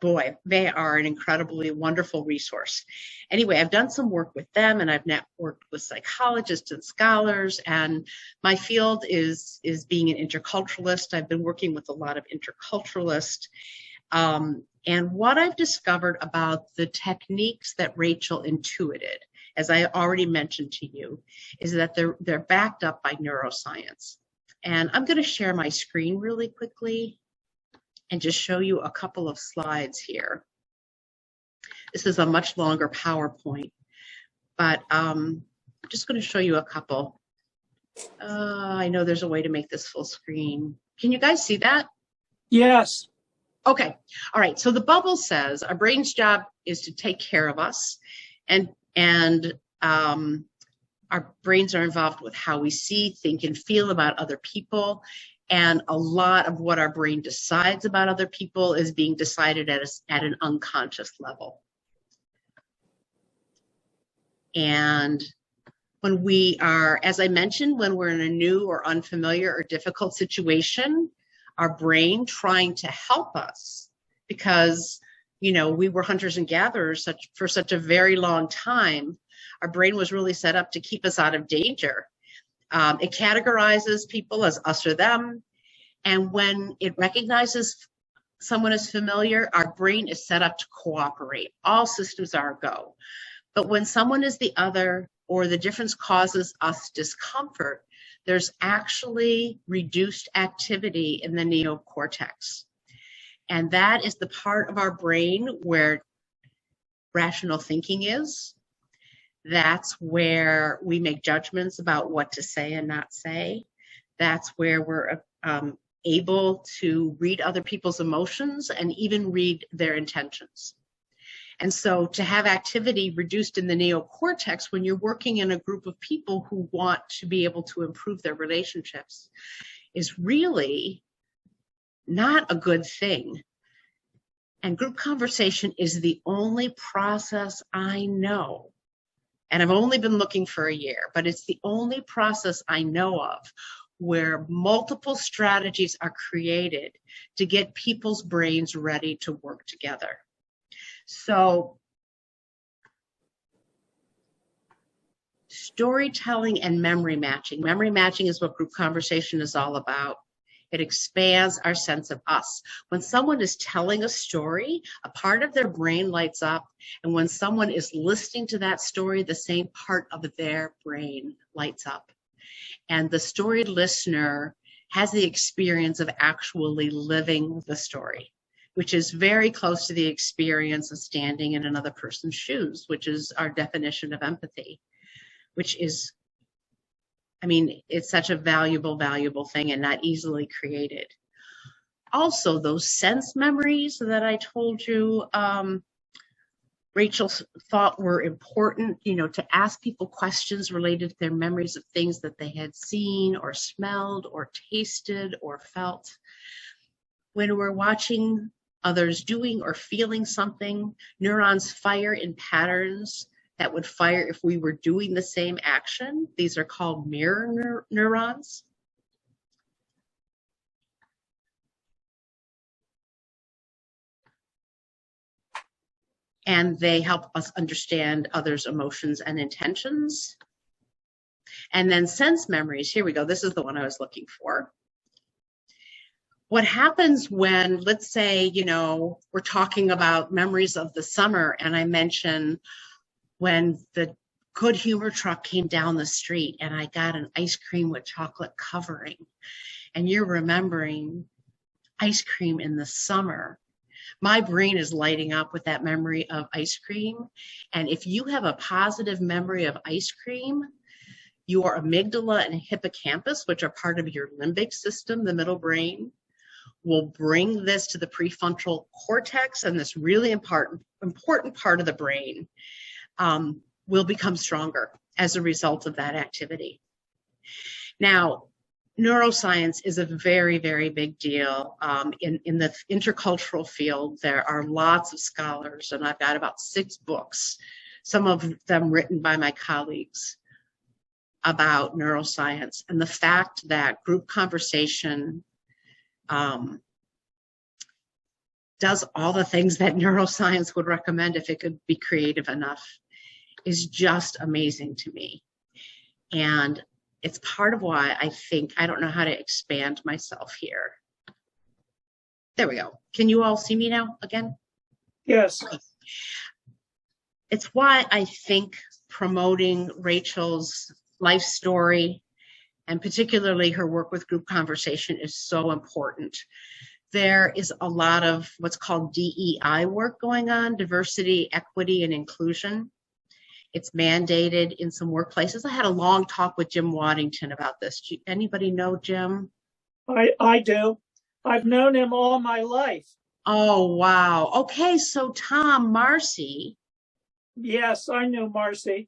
boy, they are an incredibly wonderful resource. Anyway, I've done some work with them, and I've networked with psychologists and scholars, and my field is being an interculturalist. I've been working with a lot of interculturalists. And what I've discovered about the techniques that Rachel intuited, as I already mentioned to you, is that they're backed up by neuroscience. And I'm going to share my screen really quickly and just show you a couple of slides here. This is a much longer PowerPoint, but I'm just going to show you a couple. I know there's a way to make this full screen. Can you guys see that? Yes. Okay. All right. So the bubble says our brain's job is to take care of us, and our brains are involved with how we see, think, and feel about other people. And a lot of what our brain decides about other people is being decided at an unconscious level. And when we are, as I mentioned, when we're in a new or unfamiliar or difficult situation, our brain trying to help us, because, we were hunters and gatherers for such a very long time, our brain was really set up to keep us out of danger. It categorizes people as us or them. And when it recognizes someone as familiar, our brain is set up to cooperate. All systems are a go. But when someone is the other, or the difference causes us discomfort, there's actually reduced activity in the neocortex. And that is the part of our brain where rational thinking is. That's where we make judgments about what to say and not say. That's where we're able to read other people's emotions and even read their intentions. And so to have activity reduced in the neocortex when you're working in a group of people who want to be able to improve their relationships is really not a good thing. And group conversation is the only process I know, and I've only been looking for a year, but it's the only process I know of where multiple strategies are created to get people's brains ready to work together. So storytelling and memory matching. Memory matching is what group conversation is all about. It expands our sense of us. When someone is telling a story, a part of their brain lights up. And when someone is listening to that story, the same part of their brain lights up. And the story listener has the experience of actually living the story, which is very close to the experience of standing in another person's shoes, which is our definition of empathy, which is, I mean, it's such a valuable, valuable thing and not easily created. Also, those sense memories that I told you, Rachel thought were important, you know, to ask people questions related to their memories of things that they had seen or smelled or tasted or felt. When we're watching others doing or feeling something, neurons fire in patterns that would fire if we were doing the same action. These are called mirror neurons. And they help us understand others' emotions and intentions. And then sense memories, here we go, this is the one I was looking for. What happens when, let's say, you know, we're talking about memories of the summer and I mention when the Good Humor truck came down the street and I got an ice cream with chocolate covering, and you're remembering ice cream in the summer. My brain is lighting up with that memory of ice cream. And if you have a positive memory of ice cream, your amygdala and hippocampus, which are part of your limbic system, the middle brain, will bring this to the prefrontal cortex, and this really important part of the brain will become stronger as a result of that activity. Now, neuroscience is a very, very big deal. In the intercultural field, there are lots of scholars, and I've got about 6 books, some of them written by my colleagues, about neuroscience and the fact that group conversation does all the things that neuroscience would recommend if it could be creative enough is just amazing to me. And it's part of why I think, I don't know how to expand myself here. There we go. Can you all see me now again? Yes. It's why I think promoting Rachel's life story and particularly her work with group conversation is so important. There is a lot of what's called DEI work going on, diversity, equity, and inclusion. It's mandated in some workplaces. I had a long talk with Jim Waddington about this. Anybody know Jim? I do. I've known him all my life. Oh, wow. Okay, so Tom, Marcy. Yes, I knew Marcy.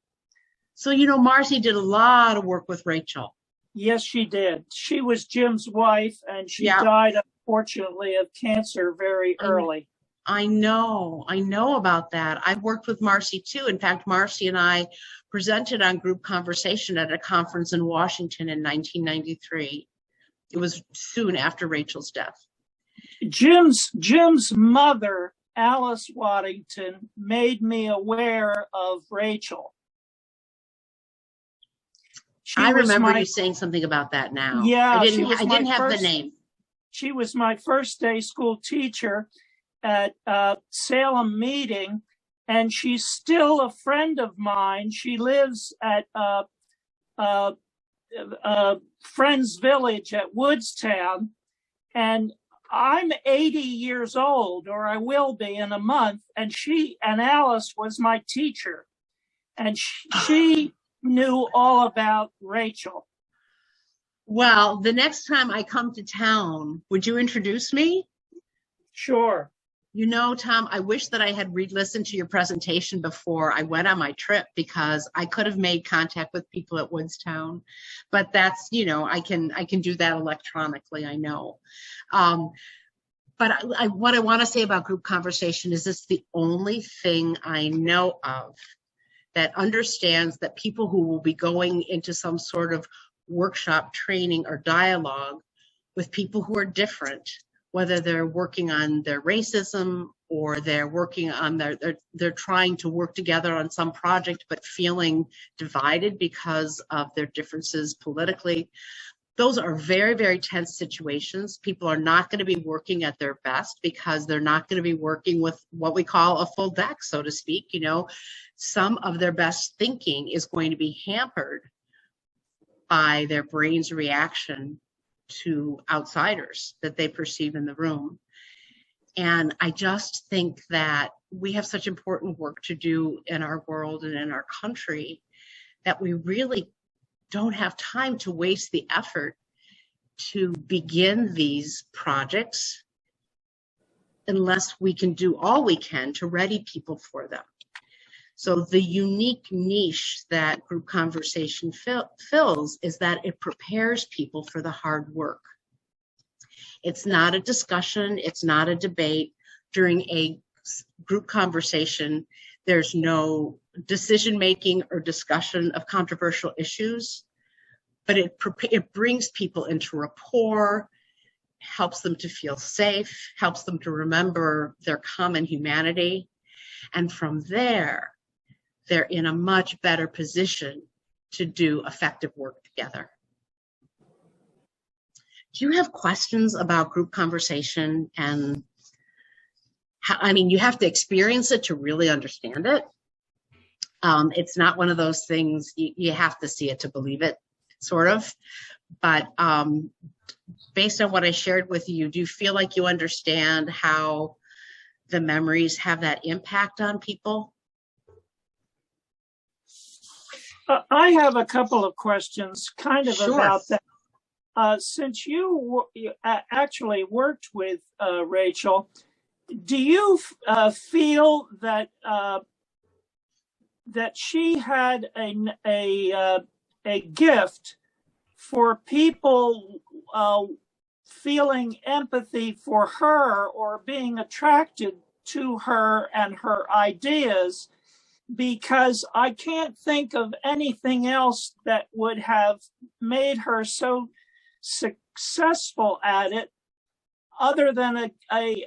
So, you know, Marcy did a lot of work with Rachel. Yes, she did. She was Jim's wife, and she died, unfortunately, of cancer very early. I know about that. I've worked with Marcy too. In fact, Marcy and I presented on group conversation at a conference in Washington in 1993. It was soon after Rachel's death. Jim's mother, Alice Waddington, made me aware of Rachel. I remember you saying something about that now. Yeah, I didn't have the name. She was my first day school teacher at Salem Meeting, and she's still a friend of mine. She lives at Friends Village at Woodstown, and I'm 80 years old, or I will be in a month, and Alice was my teacher, and she knew all about Rachel. Well, the next time I come to town, would you introduce me? Sure. You know, Tom, I wish that I had re-listened to your presentation before I went on my trip, because I could have made contact with people at Woodstown, but that's, you know, I can do that electronically, I know. But what I want to say about group conversation is it's the only thing I know of that understands that people who will be going into some sort of workshop, training, or dialogue with people who are different, whether they're working on their racism or they're working on they're trying to work together on some project but feeling divided because of their differences politically. Those are very, very tense situations. People are not going to be working at their best because they're not going to be working with what we call a full deck, so to speak. You know, some of their best thinking is going to be hampered by their brain's reaction to outsiders that they perceive in the room. And I just think that we have such important work to do in our world and in our country that we really don't have time to waste the effort to begin these projects unless we can do all we can to ready people for them. So the unique niche that group conversation fills is that it prepares people for the hard work. It's not a discussion, it's not a debate. During a group conversation, there's no decision-making or discussion of controversial issues, but it brings people into rapport, helps them to feel safe, helps them to remember their common humanity. And from there, they're in a much better position to do effective work together. Do you have questions about group conversation? And how, I mean, you have to experience it to really understand it. It's not one of those things, you have to see it to believe it, sort of. But based on what I shared with you, do you feel like you understand how the memories have that impact on people? I have a couple of questions kind of Sure. about that. Since you actually worked with Rachel, do you feel that that she had a gift for people feeling empathy for her or being attracted to her and her ideas? Because I can't think of anything else that would have made her so successful at it other than a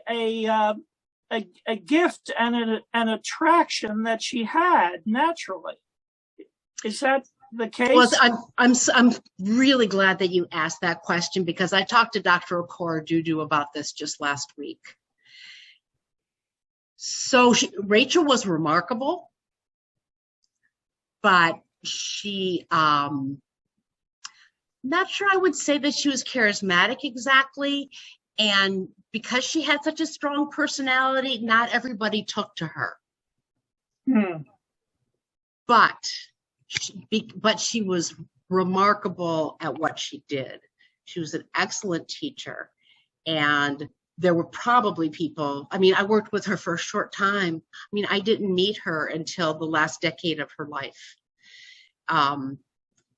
gift and an attraction that she had naturally. Is that the case? Well, I'm really glad that you asked that question, because I talked to Dr. Okora Dudu about this just last week. So Rachel was remarkable, but she, not sure I would say that she was charismatic exactly. And because she had such a strong personality, not everybody took to her. But she was remarkable at what she did. She was an excellent teacher. And there were probably people, I mean, I worked with her for a short time. I mean, I didn't meet her until the last decade of her life.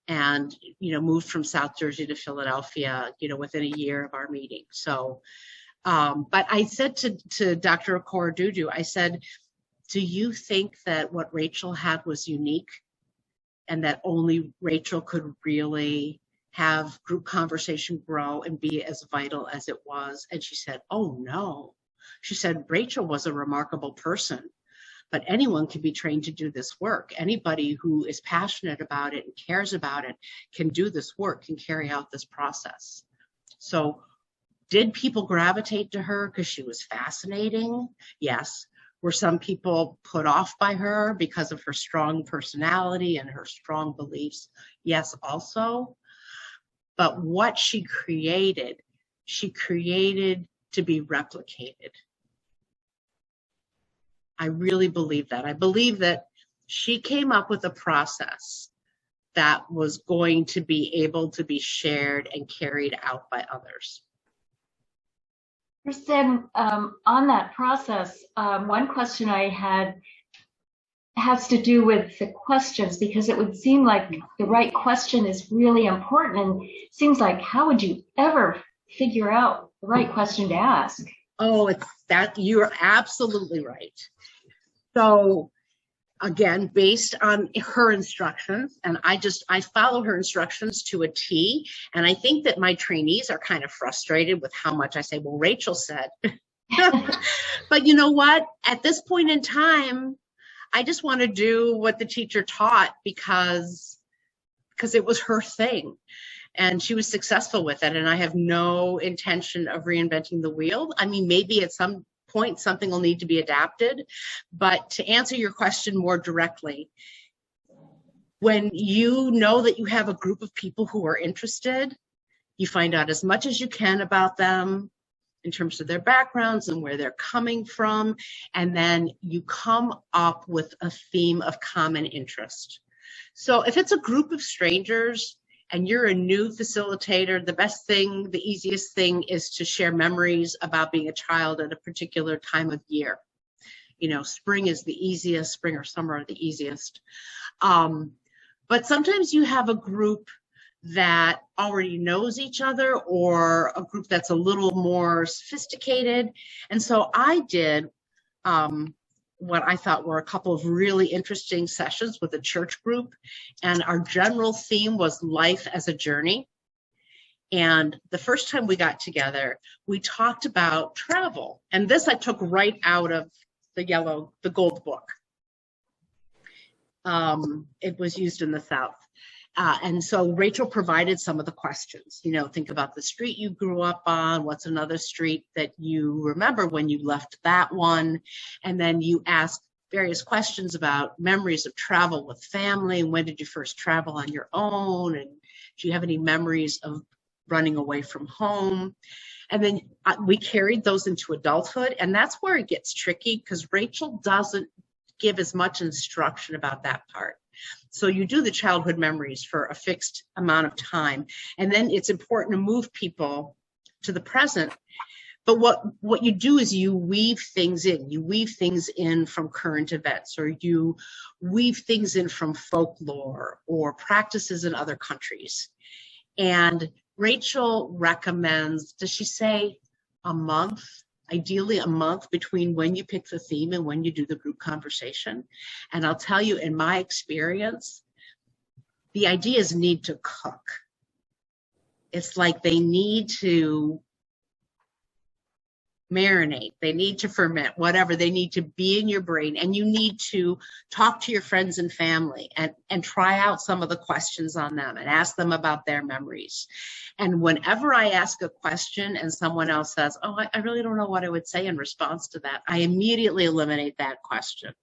And, you know, moved from South Jersey to Philadelphia, you know, within a year of our meeting. So, but I said to Dr. Okora Dudu, I said, do you think that what Rachel had was unique and that only Rachel could really have group conversation grow and be as vital as it was? And she said, oh no. She said, Rachel was a remarkable person, but anyone can be trained to do this work. Anybody who is passionate about it and cares about it can do this work, can carry out this process. So did people gravitate to her because she was fascinating? Yes. Were some people put off by her because of her strong personality and her strong beliefs? Yes, also. But what she created to be replicated. I really believe that. I believe that she came up with a process that was going to be able to be shared and carried out by others. Russanne, on that process, one question I had has to do with the questions, because it would seem like the right question is really important, and it seems like, how would you ever figure out the right question to ask? Oh, it's that, you're absolutely right. So again, based on her instructions, and I follow her instructions to a T, and I think that my trainees are kind of frustrated with how much I say, well, Rachel said. But you know what? At this point in time, I just want to do what the teacher taught because it was her thing. And she was successful with it. And I have no intention of reinventing the wheel. I mean, maybe at some point something will need to be adapted. But to answer your question more directly, when you know that you have a group of people who are interested, you find out as much as you can about them in terms of their backgrounds and where they're coming from, and then you come up with a theme of common interest. So if it's a group of strangers and you're a new facilitator, the best thing, the easiest thing is to share memories about being a child at a particular time of year. You know, spring is the easiest, spring or summer are the easiest. But sometimes you have a group that already knows each other, or a group that's a little more sophisticated. And so I did what I thought were a couple of really interesting sessions with a church group. And our general theme was life as a journey. And the first time we got together, we talked about travel. And this I took right out of the gold book. It was used in the South. And so Rachel provided some of the questions. You know, think about the street you grew up on. What's another street that you remember when you left that one? And then you ask various questions about memories of travel with family. And when did you first travel on your own? And do you have any memories of running away from home? And then we carried those into adulthood. And that's where it gets tricky, because Rachel doesn't give as much instruction about that part. So you do the childhood memories for a fixed amount of time, and then it's important to move people to the present. But what you do is you weave things in. You weave things in from current events, or you weave things in from folklore or practices in other countries. And Rachel recommends, does she say a month? Ideally a month between when you pick the theme and when you do the group conversation. And I'll tell you, in my experience, the ideas need to cook. It's like they need to marinate, they need to ferment, whatever, they need to be in your brain, and you need to talk to your friends and family and try out some of the questions on them and ask them about their memories. And whenever I ask a question and someone else says, oh, I really don't know what I would say in response to that, I immediately eliminate that question.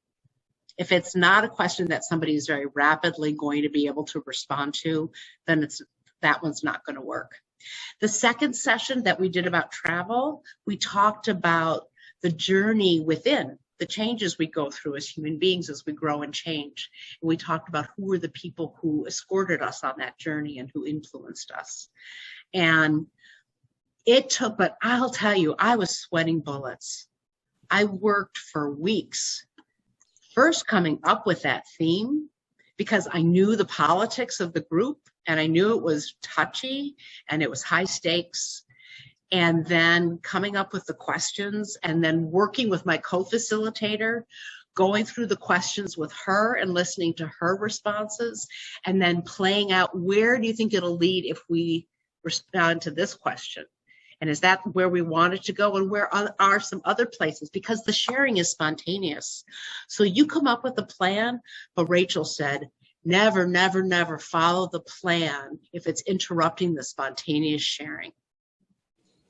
If it's not a question that somebody is very rapidly going to be able to respond to, then that one's not going to work. The second session that we did about travel, we talked about the journey within, the changes we go through as human beings as we grow and change. And we talked about who were the people who escorted us on that journey and who influenced us. And it took, but I'll tell you, I was sweating bullets. I worked for weeks, first coming up with that theme, because I knew the politics of the group, and I knew it was touchy and it was high stakes. And then coming up with the questions, and then working with my co-facilitator, going through the questions with her and listening to her responses, and then playing out, where do you think it'll lead if we respond to this question? And is that where we want it to go? And where are some other places? Because the sharing is spontaneous. So you come up with a plan, but Rachel said, never, never, never follow the plan if it's interrupting the spontaneous sharing.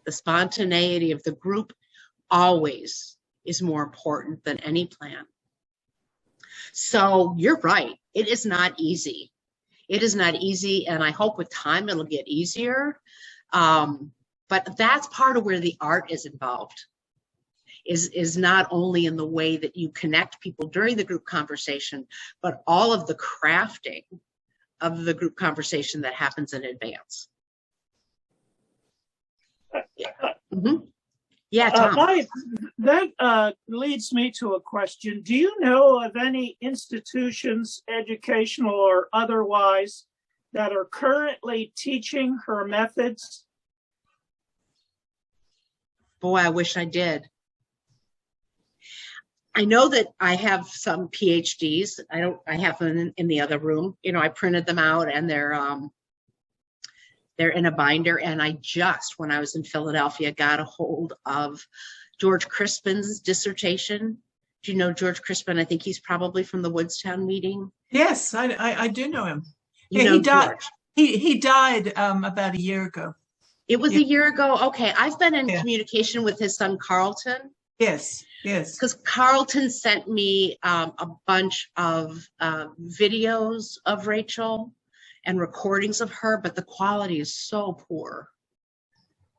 The spontaneity of the group always is more important than any plan. So you're right. It is not easy. It is not easy, and I hope with time it'll get easier. But But that's part of where the art is involved, is not only in the way that you connect people during the group conversation, but all of the crafting of the group conversation that happens in advance. Yeah, Tom. That leads me to a question. Do you know of any institutions, educational or otherwise, that are currently teaching her methods? Boy, I wish I did. I know that I have some PhDs. I have them in the other room. You know, I printed them out, and they're in a binder. And I just, when I was in Philadelphia, got a hold of George Crispin's dissertation. Do you know George Crispin? I think he's probably from the Woodstown meeting. Yes, I do know him. You know he died. George. He died about a year ago. It was a year ago. Okay, I've been in Yeah. communication with his son Carlton. Yes. Because Carlton sent me a bunch of videos of Rachel and recordings of her, but the quality is so poor.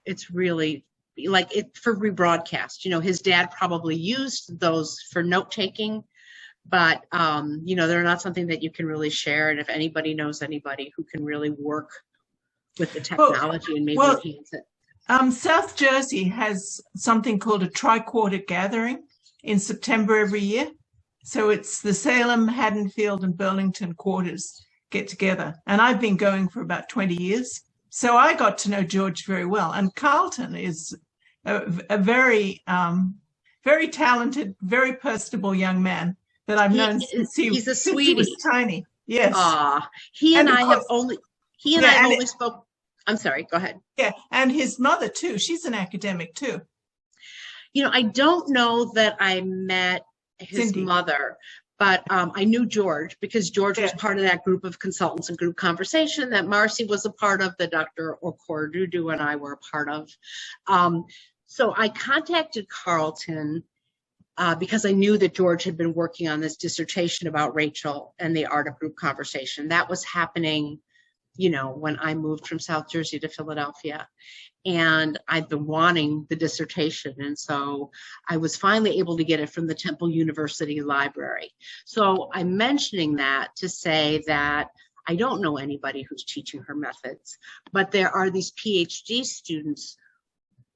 It's really like it for rebroadcast. You know, his dad probably used those for note taking, but you know, they're not something that you can really share. And if anybody knows anybody who can really work with the technology and maybe enhance it. South Jersey has something called a tri-quarter gathering in September every year. So it's the Salem, Haddonfield, and Burlington quarters get together. And I've been going for about 20 years. So I got to know George very well. And Carlton is a very, very talented, very personable young man that I've known since he was tiny. Yes. He and I have only spoke. I'm sorry, go ahead. Yeah, and his mother too. She's an academic too. You know, I don't know that I met his Cindy. mother, but I knew George because George was part of that group of consultants and group conversation that Marcy was a part of, that Dr. Okorodudu and I were a part of. So I contacted Carlton because I knew that George had been working on this dissertation about Rachel and the art of group conversation. That was happening, you know, when I moved from South Jersey to Philadelphia, and I'd been wanting the dissertation. And so I was finally able to get it from the Temple University Library. So I'm mentioning that to say that I don't know anybody who's teaching her methods, but there are these PhD students,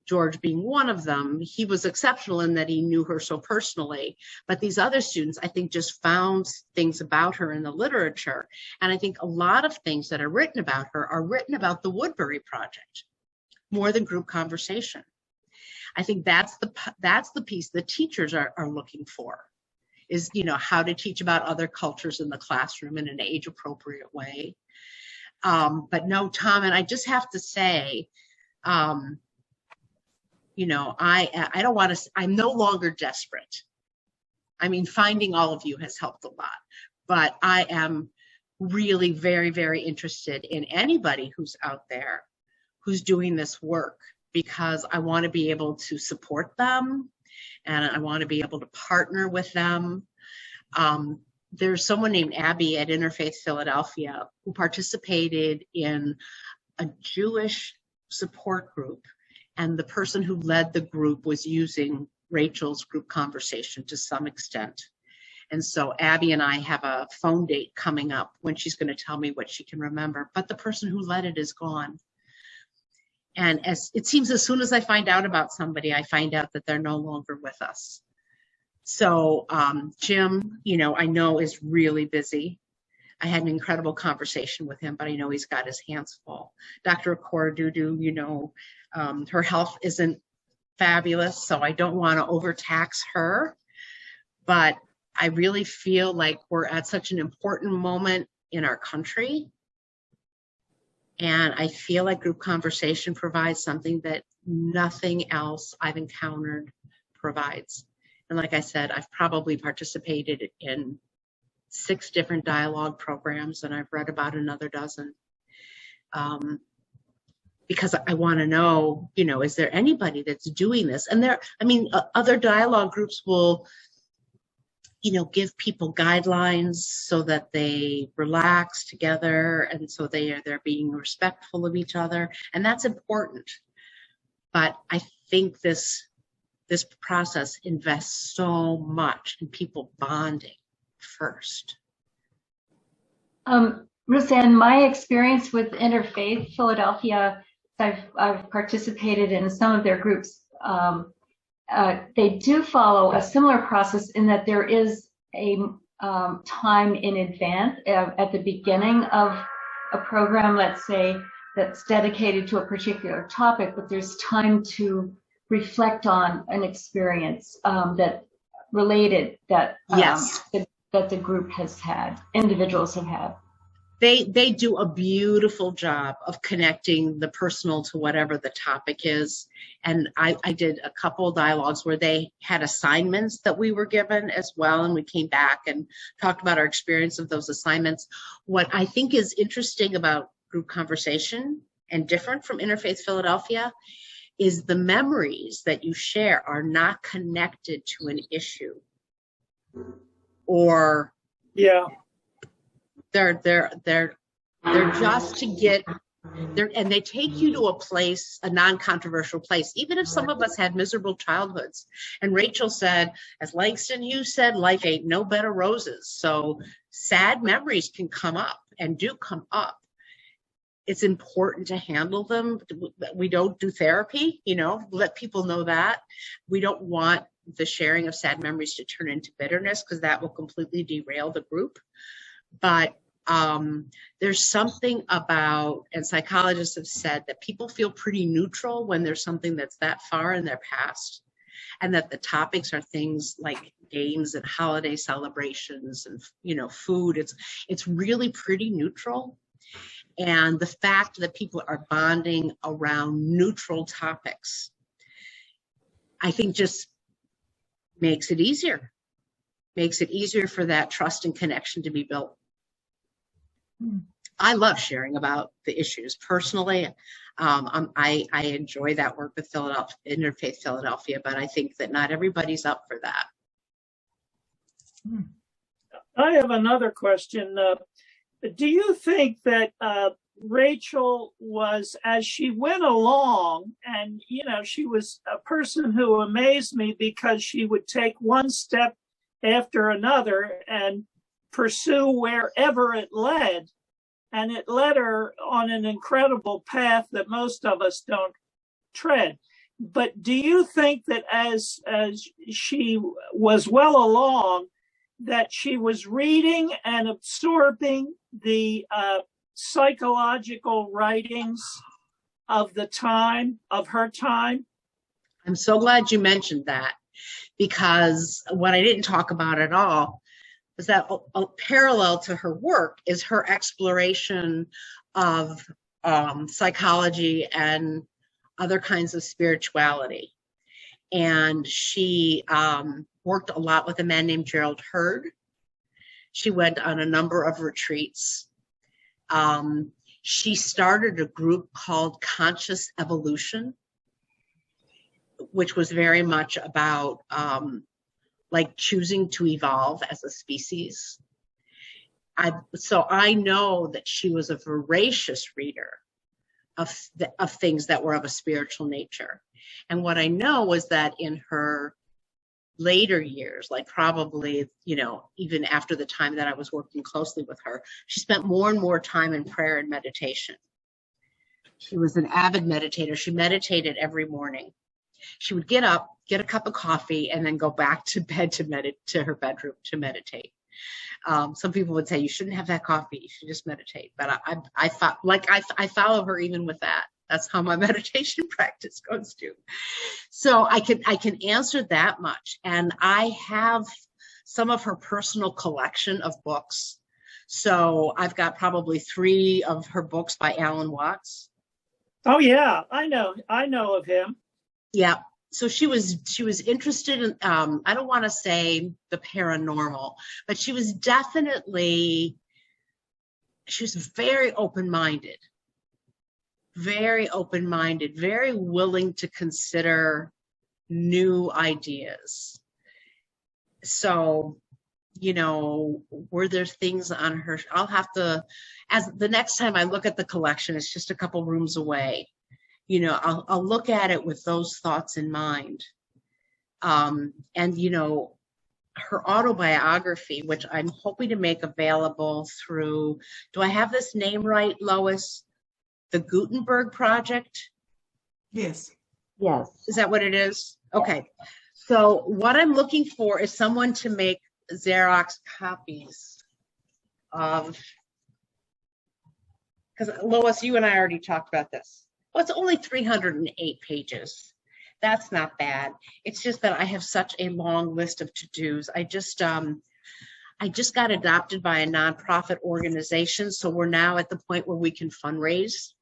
George being one of them. He was exceptional in that he knew her so personally, but these other students, I think, just found things about her in the literature. And I think a lot of things that are written about her are written about the Woodbury Project more than group conversation. I think that's the piece the teachers are looking for, is, you know, how to teach about other cultures in the classroom in an age appropriate way. But no, Tom, and I just have to say, you know, I don't want to, I'm no longer desperate. I mean, finding all of you has helped a lot, but I am really very, very interested in anybody who's out there who's doing this work, because I want to be able to support them and I want to be able to partner with them. There's someone named Abby at Interfaith Philadelphia who participated in a Jewish support group, and the person who led the group was using Rachel's group conversation to some extent. And so Abby and I have a phone date coming up when she's going to tell me what she can remember, but the person who led it is gone. And as it seems, as soon as I find out about somebody, I find out that they're no longer with us. So Jim, you know, I know is really busy. I had an incredible conversation with him, but I know he's got his hands full. Dr. Okorodudu, you know, her health isn't fabulous, so I don't want to overtax her. But I really feel like we're at such an important moment in our country. And I feel like group conversation provides something that nothing else I've encountered provides. And like I said, I've probably participated in 6 different dialogue programs, and I've read about another dozen. Because I want to know, you know, is there anybody that's doing this? And there, I mean, other dialogue groups will, you know, give people guidelines so that they relax together, and so they're being respectful of each other, and that's important. But I think this process invests so much in people bonding first. Russanne, my experience with Interfaith Philadelphia, I've participated in some of their groups. They do follow a similar process in that there is a time in advance at the beginning of a program, let's say, that's dedicated to a particular topic, but there's time to reflect on an experience that related that Yes. that the group has had, individuals have had. They do a beautiful job of connecting the personal to whatever the topic is. And I did a couple of dialogues where they had assignments that we were given as well, and we came back and talked about our experience of those assignments. What I think is interesting about group conversation and different from Interfaith Philadelphia is the memories that you share are not connected to an issue, or they're just to get there, and they take you to a place, a non-controversial place, even if some of us had miserable childhoods. And Rachel said, as Langston Hughes said, life ain't no bed of roses. So sad memories can come up and do come up. It's important to handle them. We don't do therapy, let people know that. We don't want the sharing of sad memories to turn into bitterness, because that will completely derail the group. But there's something about, and psychologists have said, that people feel pretty neutral when there's something that's that far in their past, and that the topics are things like games and holiday celebrations and, food. It's really pretty neutral. And the fact that people are bonding around neutral topics, I think, just makes it easier for that trust and connection to be built. I love sharing about the issues personally. I enjoy that work with Interfaith Philadelphia, but I think that not everybody's up for that. I have another question. Do you think that Rachel was, as she went along, and she was a person who amazed me because she would take one step after another and pursue wherever it led, and it led her on an incredible path that most of us don't tread? But do you think that as she was well along, that she was reading and absorbing the psychological writings of the time, of her time? I'm so glad you mentioned that, because what I didn't talk about at all was that parallel to her work is her exploration of psychology and other kinds of spirituality. And she worked a lot with a man named Gerald Hurd. She went on a number of retreats. She started a group called Conscious Evolution, which was very much about like choosing to evolve as a species. So I know that she was a voracious reader of things that were of a spiritual nature. And what I know was that in her later years, like probably, even after the time that I was working closely with her, she spent more and more time in prayer and meditation. She was an avid meditator. She meditated every morning. She would get up, get a cup of coffee, and then go back to bed to her bedroom to meditate. Some people would say you shouldn't have that coffee, you should just meditate. But I follow her even with that. That's how my meditation practice goes too. So I can answer that much. And I have some of her personal collection of books. So I've got probably 3 of her books by Alan Watts. Oh yeah, I know of him. Yeah. So she was interested in, I don't want to say the paranormal, but she was very open-minded, very willing to consider new ideas. So, were there things on her, I'll have to, as the next time I look at the collection, it's just a couple rooms away. you know, I'll look at it with those thoughts in mind. And, you know, her autobiography, which I'm hoping to make available through, do I have this name right, Lois? The Gutenberg Project? Yes. Yes. Is that what it is? Okay. So what I'm looking for is someone to make Xerox copies of, because Lois, you and I already talked about this. Well, it's only 308 pages. That's not bad. It's just that I have such a long list of to-dos. I just got adopted by a nonprofit organization, so we're now at the point where we can fundraise.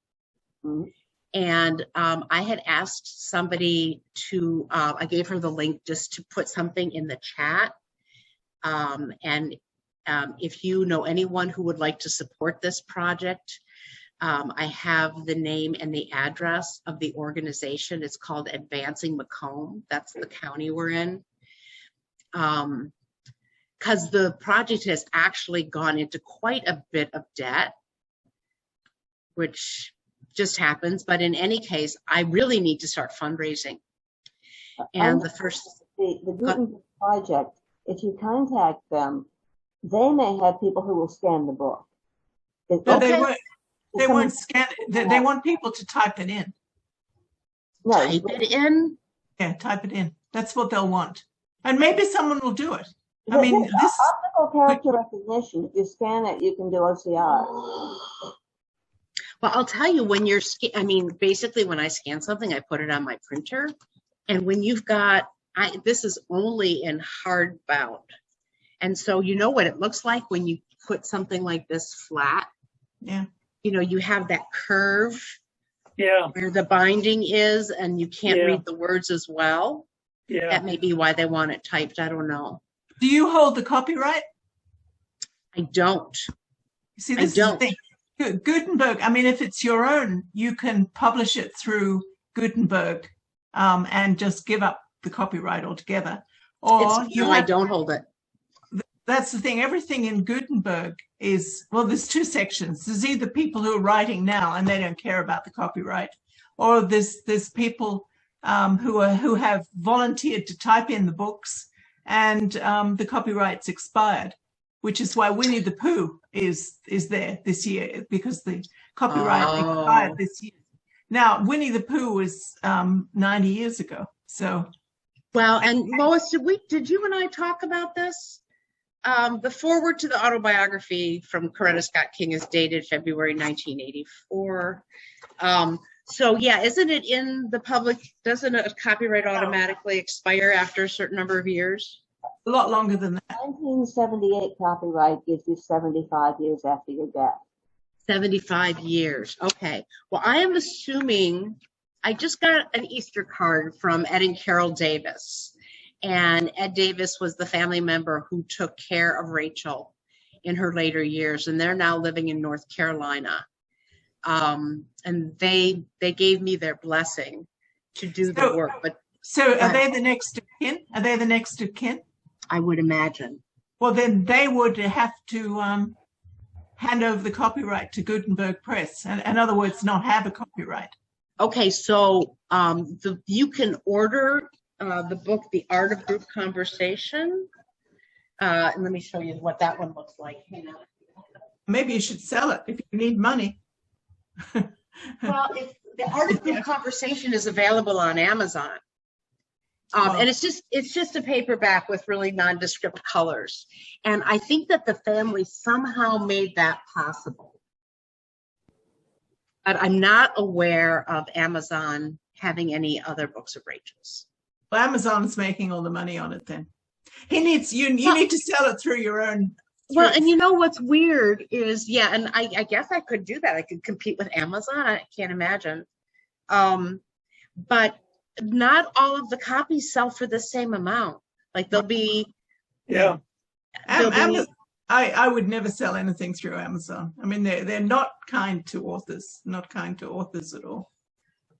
Mhm. And I had asked somebody to, I gave her the link just to put something in the chat. And if you know anyone who would like to support this project, I have the name and the address of the organization. It's called Advancing Macomb. That's the county we're in. Because the project has actually gone into quite a bit of debt, which just happens. But in any case, I really need to start fundraising. And the first... The Gutenberg Project, if you contact them, they may have people who will scan the book. No, they won't scan it. They want people to type it in. No, Type it in? Yeah, type it in. That's what they'll want. And maybe someone will do it. I the- mean, the this... optical character recognition. If you scan it, you can do OCR. Well, I'll tell you, when you're, I mean, basically when I scan something, I put it on my printer. And when you've got, this is only in hardbound. And so you know what it looks like when you put something like this flat? Yeah. You know, you have that curve Yeah, where the binding is, and you can't Yeah. read the words as well. yeah. That may be why they want it typed. I don't know. Do you hold the copyright? I don't. See, I this is don't. the thing. Gutenberg, I mean, if it's your own, you can publish it through Gutenberg and just give up the copyright altogether. Or No, I don't hold it. That's the thing. Everything in Gutenberg is, well, there's two sections. There's either people who are writing now and they don't care about the copyright, or there's people who have volunteered to type in the books, and the copyright's expired, which is why Winnie the Pooh is there this year, because the copyright expired this year. Now, Winnie the Pooh was 90 years ago. So, Well, and Lois, did you and I talk about this? The foreword to the autobiography from Coretta Scott King is dated February 1984. So yeah, isn't it in the public, doesn't a copyright automatically expire after a certain number of years? a lot longer than that. 1978 copyright gives you 75 years after your death. 75 years. Okay. Well, I am assuming, I just got an Easter card from Ed and Carol Davis. And Ed Davis was the family member who took care of Rachel in her later years. And they're now living in North Carolina. And they gave me their blessing to do the work. But So are they the next of kin? Are they the next of kin? I would imagine. Well, then they would have to hand over the copyright to Gutenberg Press. And in other words, not have a copyright. Okay, so you can order the book, The Art of Group Conversation. And let me show you what that one looks like. Hang on. Maybe you should sell it if you need money. Well, The Art of Group Conversation is available on Amazon. And it's just a paperback with really nondescript colors. And I think that the family somehow made that possible. But I'm not aware of Amazon having any other books of Rachel's. Well, Amazon's making all the money on it then. You need to sell it through your own. Well, and you know what's weird is, yeah, and I guess I could do that. I could compete with Amazon. I can't imagine. But not all of the copies sell for the same amount. Like there'll be. Yeah. I would never sell anything through Amazon. I mean, they're not kind to authors, not kind to authors at all.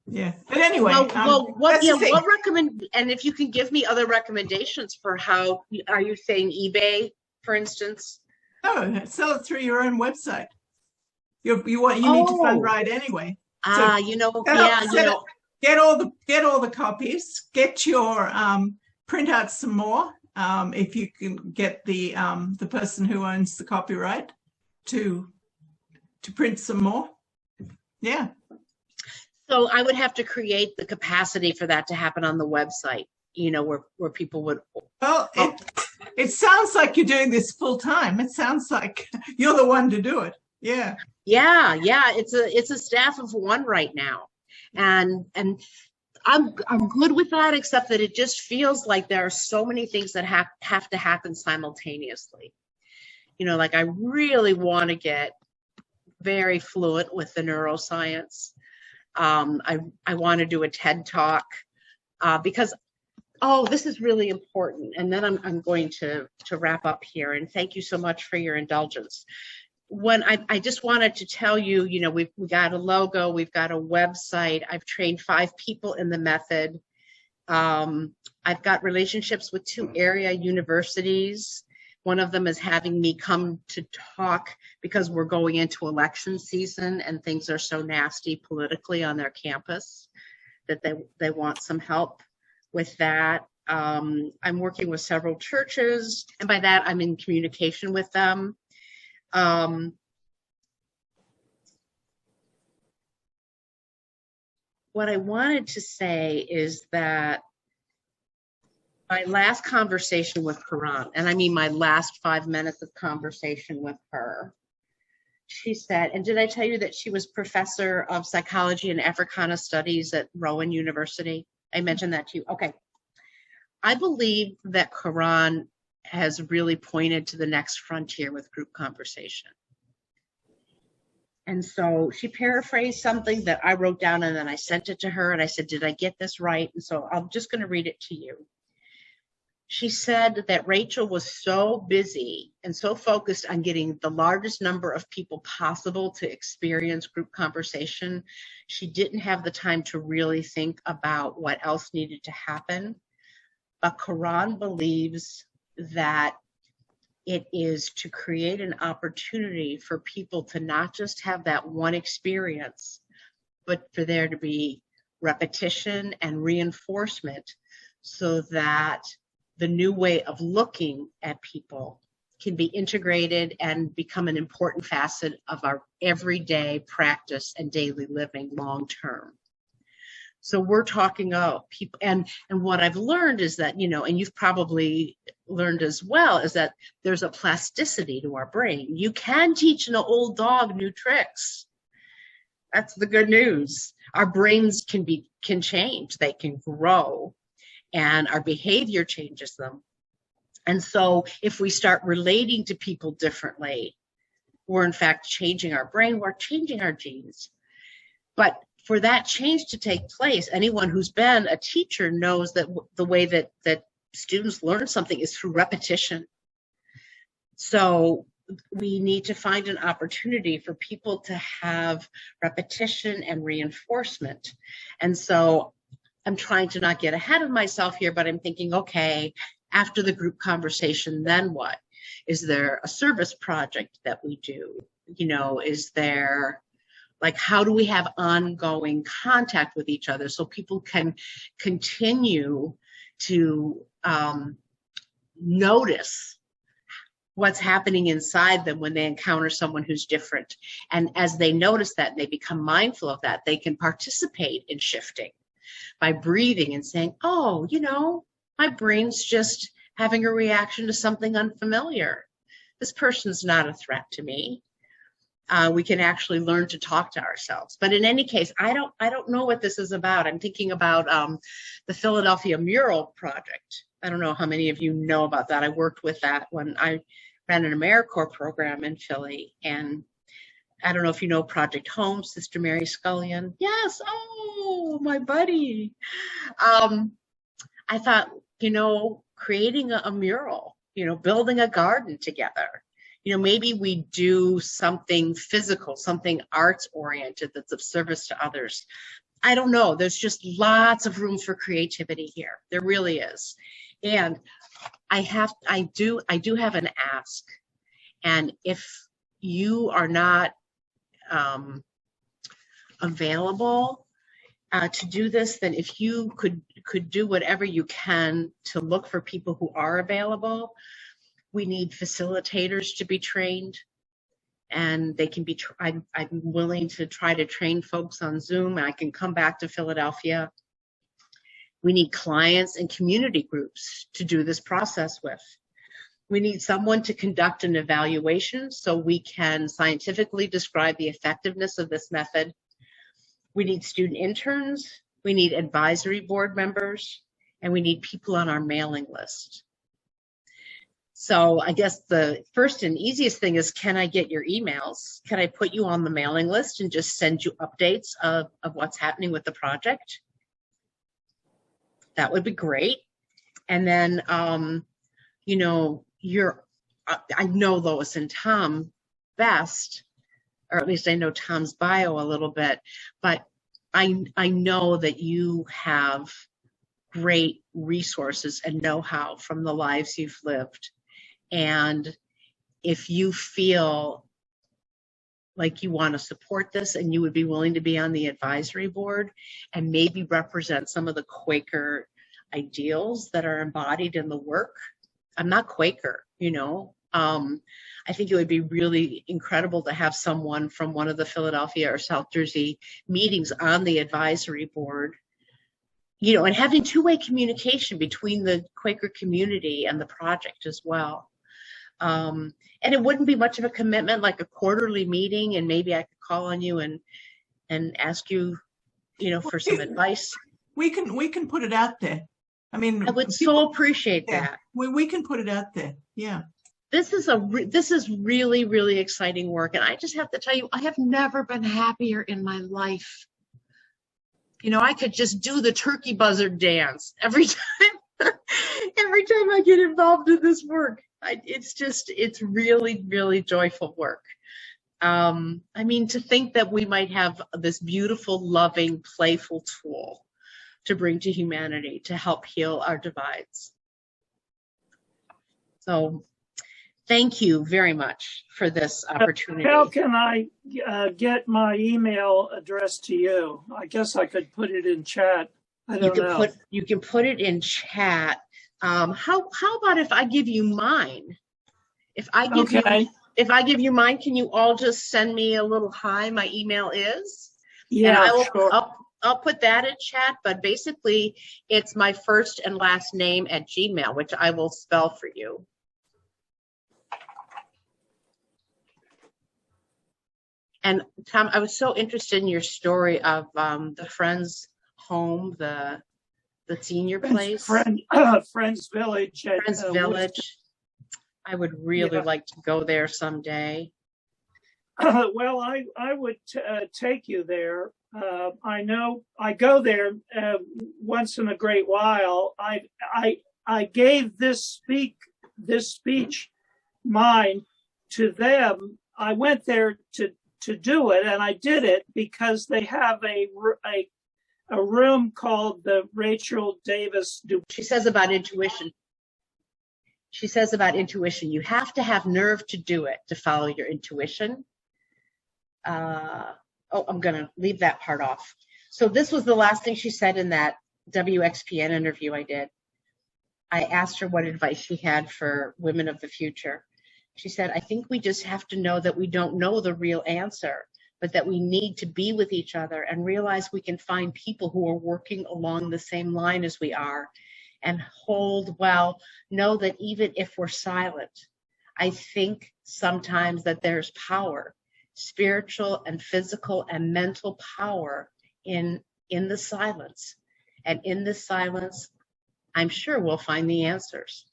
Yeah. But anyway, what recommend, and if you can give me other recommendations for how, are you saying eBay, for instance? No, sell it through your own website. You need to fund right anyway. You know, set yeah, up- you set know, up- get all the copies. Get your print out some more. If you can get the person who owns the copyright to print some more. Yeah. so I would have to create the capacity for that to happen on the website, you know, where people would. Well, it sounds like you're doing this full time. It sounds like you're the one to do it. Yeah. Yeah, it's a staff of one right now, and I'm good with that, except that it just feels like there are so many things that have to happen simultaneously. You know, like I really want to get very fluent with the neuroscience. I want to do a TED Talk because, oh, this is really important. And then I'm going to wrap up here. And thank you so much for your indulgence. When I just wanted to tell you, you know, we got a logo, we've got a website. I've trained 5 people in the method. I've got relationships with 2 area universities. One of them is having me come to talk because we're going into election season and things are so nasty politically on their campus that they want some help with that. I'm working with several churches, and by that I'm in communication with them. What I wanted to say is that my last conversation with Karan, and I mean my last 5 minutes of conversation with her, she said, and did I tell you that she was professor of psychology and Africana studies at Rowan University? I mentioned that to you. Okay. I believe that Karan has really pointed to the next frontier with group conversation. And so she paraphrased something that I wrote down, and then I sent it to her, and I said, did I get this right? And so I'm just going to read it to you. She said that Rachel was so busy and so focused on getting the largest number of people possible to experience group conversation, she didn't have the time to really think about what else needed to happen. But Karan believes that it is to create an opportunity for people to not just have that one experience, but for there to be repetition and reinforcement so that the new way of looking at people can be integrated and become an important facet of our everyday practice and daily living long term. So we're talking about people, and what I've learned is that, you know, and you've probably learned as well, is that there's a plasticity to our brain. You can teach an old dog new tricks. That's the good news. Our brains can change, they can grow, and our behavior changes them. And so if we start relating to people differently, we're in fact changing our brain, we're changing our genes. But for that change to take place, anyone who's been a teacher knows that the way that students learn something is through repetition. So we need to find an opportunity for people to have repetition and reinforcement. And so I'm trying to not get ahead of myself here, but I'm thinking, okay, after the group conversation, then what? Is there a service project that we do? You know, is there, like, how do we have ongoing contact with each other so people can continue to notice what's happening inside them when they encounter someone who's different? And as they notice that and they become mindful of that, they can participate in shifting by breathing and saying, oh, you know, my brain's just having a reaction to something unfamiliar. This person's not a threat to me. We can actually learn to talk to ourselves. But in any case, I don't know what this is about. I'm thinking about the Philadelphia Mural Project. I don't know how many of you know about that. I worked with that when I ran an AmeriCorps program in Philly. And I don't know if you know Project Home, Sister Mary Scullion. Yes, oh, my buddy. I thought, you know, creating a mural, you know, building a garden together. You know, maybe we do something physical, something arts oriented that's of service to others. I don't know. There's just lots of room for creativity here. There really is. And I do have an ask. And if you are not available to do this, then if you could do whatever you can to look for people who are available. We need facilitators to be trained, and they can be, I'm willing to try to train folks on Zoom. I can come back to Philadelphia. We need clients and community groups to do this process with. We need someone to conduct an evaluation so we can scientifically describe the effectiveness of this method. We need student interns, we need advisory board members, and we need people on our mailing list. So I guess the first and easiest thing is, can I get your emails? Can I put you on the mailing list and just send you updates of what's happening with the project? That would be great. And then, you know, I know Lois and Tom best, or at least I know Tom's bio a little bit, but I know that you have great resources and know-how from the lives you've lived. And if you feel like you want to support this and you would be willing to be on the advisory board and maybe represent some of the Quaker ideals that are embodied in the work. I'm not Quaker, you know. I think it would be really incredible to have someone from one of the Philadelphia or South Jersey meetings on the advisory board, you know, and having two-way communication between the Quaker community and the project as well. And it wouldn't be much of a commitment, like a quarterly meeting, and maybe I could call on you and ask you, you know, for some advice. We can put it out there. I mean, I would so appreciate that. We can put it out there. Yeah. This is really, really exciting work, and I just have to tell you, I have never been happier in my life. You know, I could just do the turkey buzzard dance every time. Every time I get involved in this work, it's really, really joyful work. I mean, to think that we might have this beautiful, loving, playful tool to bring to humanity to help heal our divides. So thank you very much for this opportunity. How can I get my email address to you? I guess I could put it in chat. I don't know. You can put it in chat. How about if I give you mine? If I give you mine, can you all just send me a little hi? My email is. Yeah, and sure. I'll put that in chat, but basically it's my first and last name at Gmail, which I will spell for you. And Tom, I was so interested in your story of the Friends home, the senior place. Friends Village. Friends Village. I would really like to go there someday. Well, I would take you there. I know I go there once in a great while. I gave this speech mine to them. I went there to do it, and I did it because they have a room called the Rachel Davis Dubose. She says about intuition. You have to have nerve to do it, to follow your intuition. I'm going to leave that part off. So this was the last thing she said in that WXPN interview I did. I asked her what advice she had for women of the future. She said, I think we just have to know that we don't know the real answer, but that we need to be with each other and realize we can find people who are working along the same line as we are, and know that even if we're silent, I think sometimes that there's power, spiritual and physical and mental power in the silence. And in this silence, I'm sure we'll find the answers.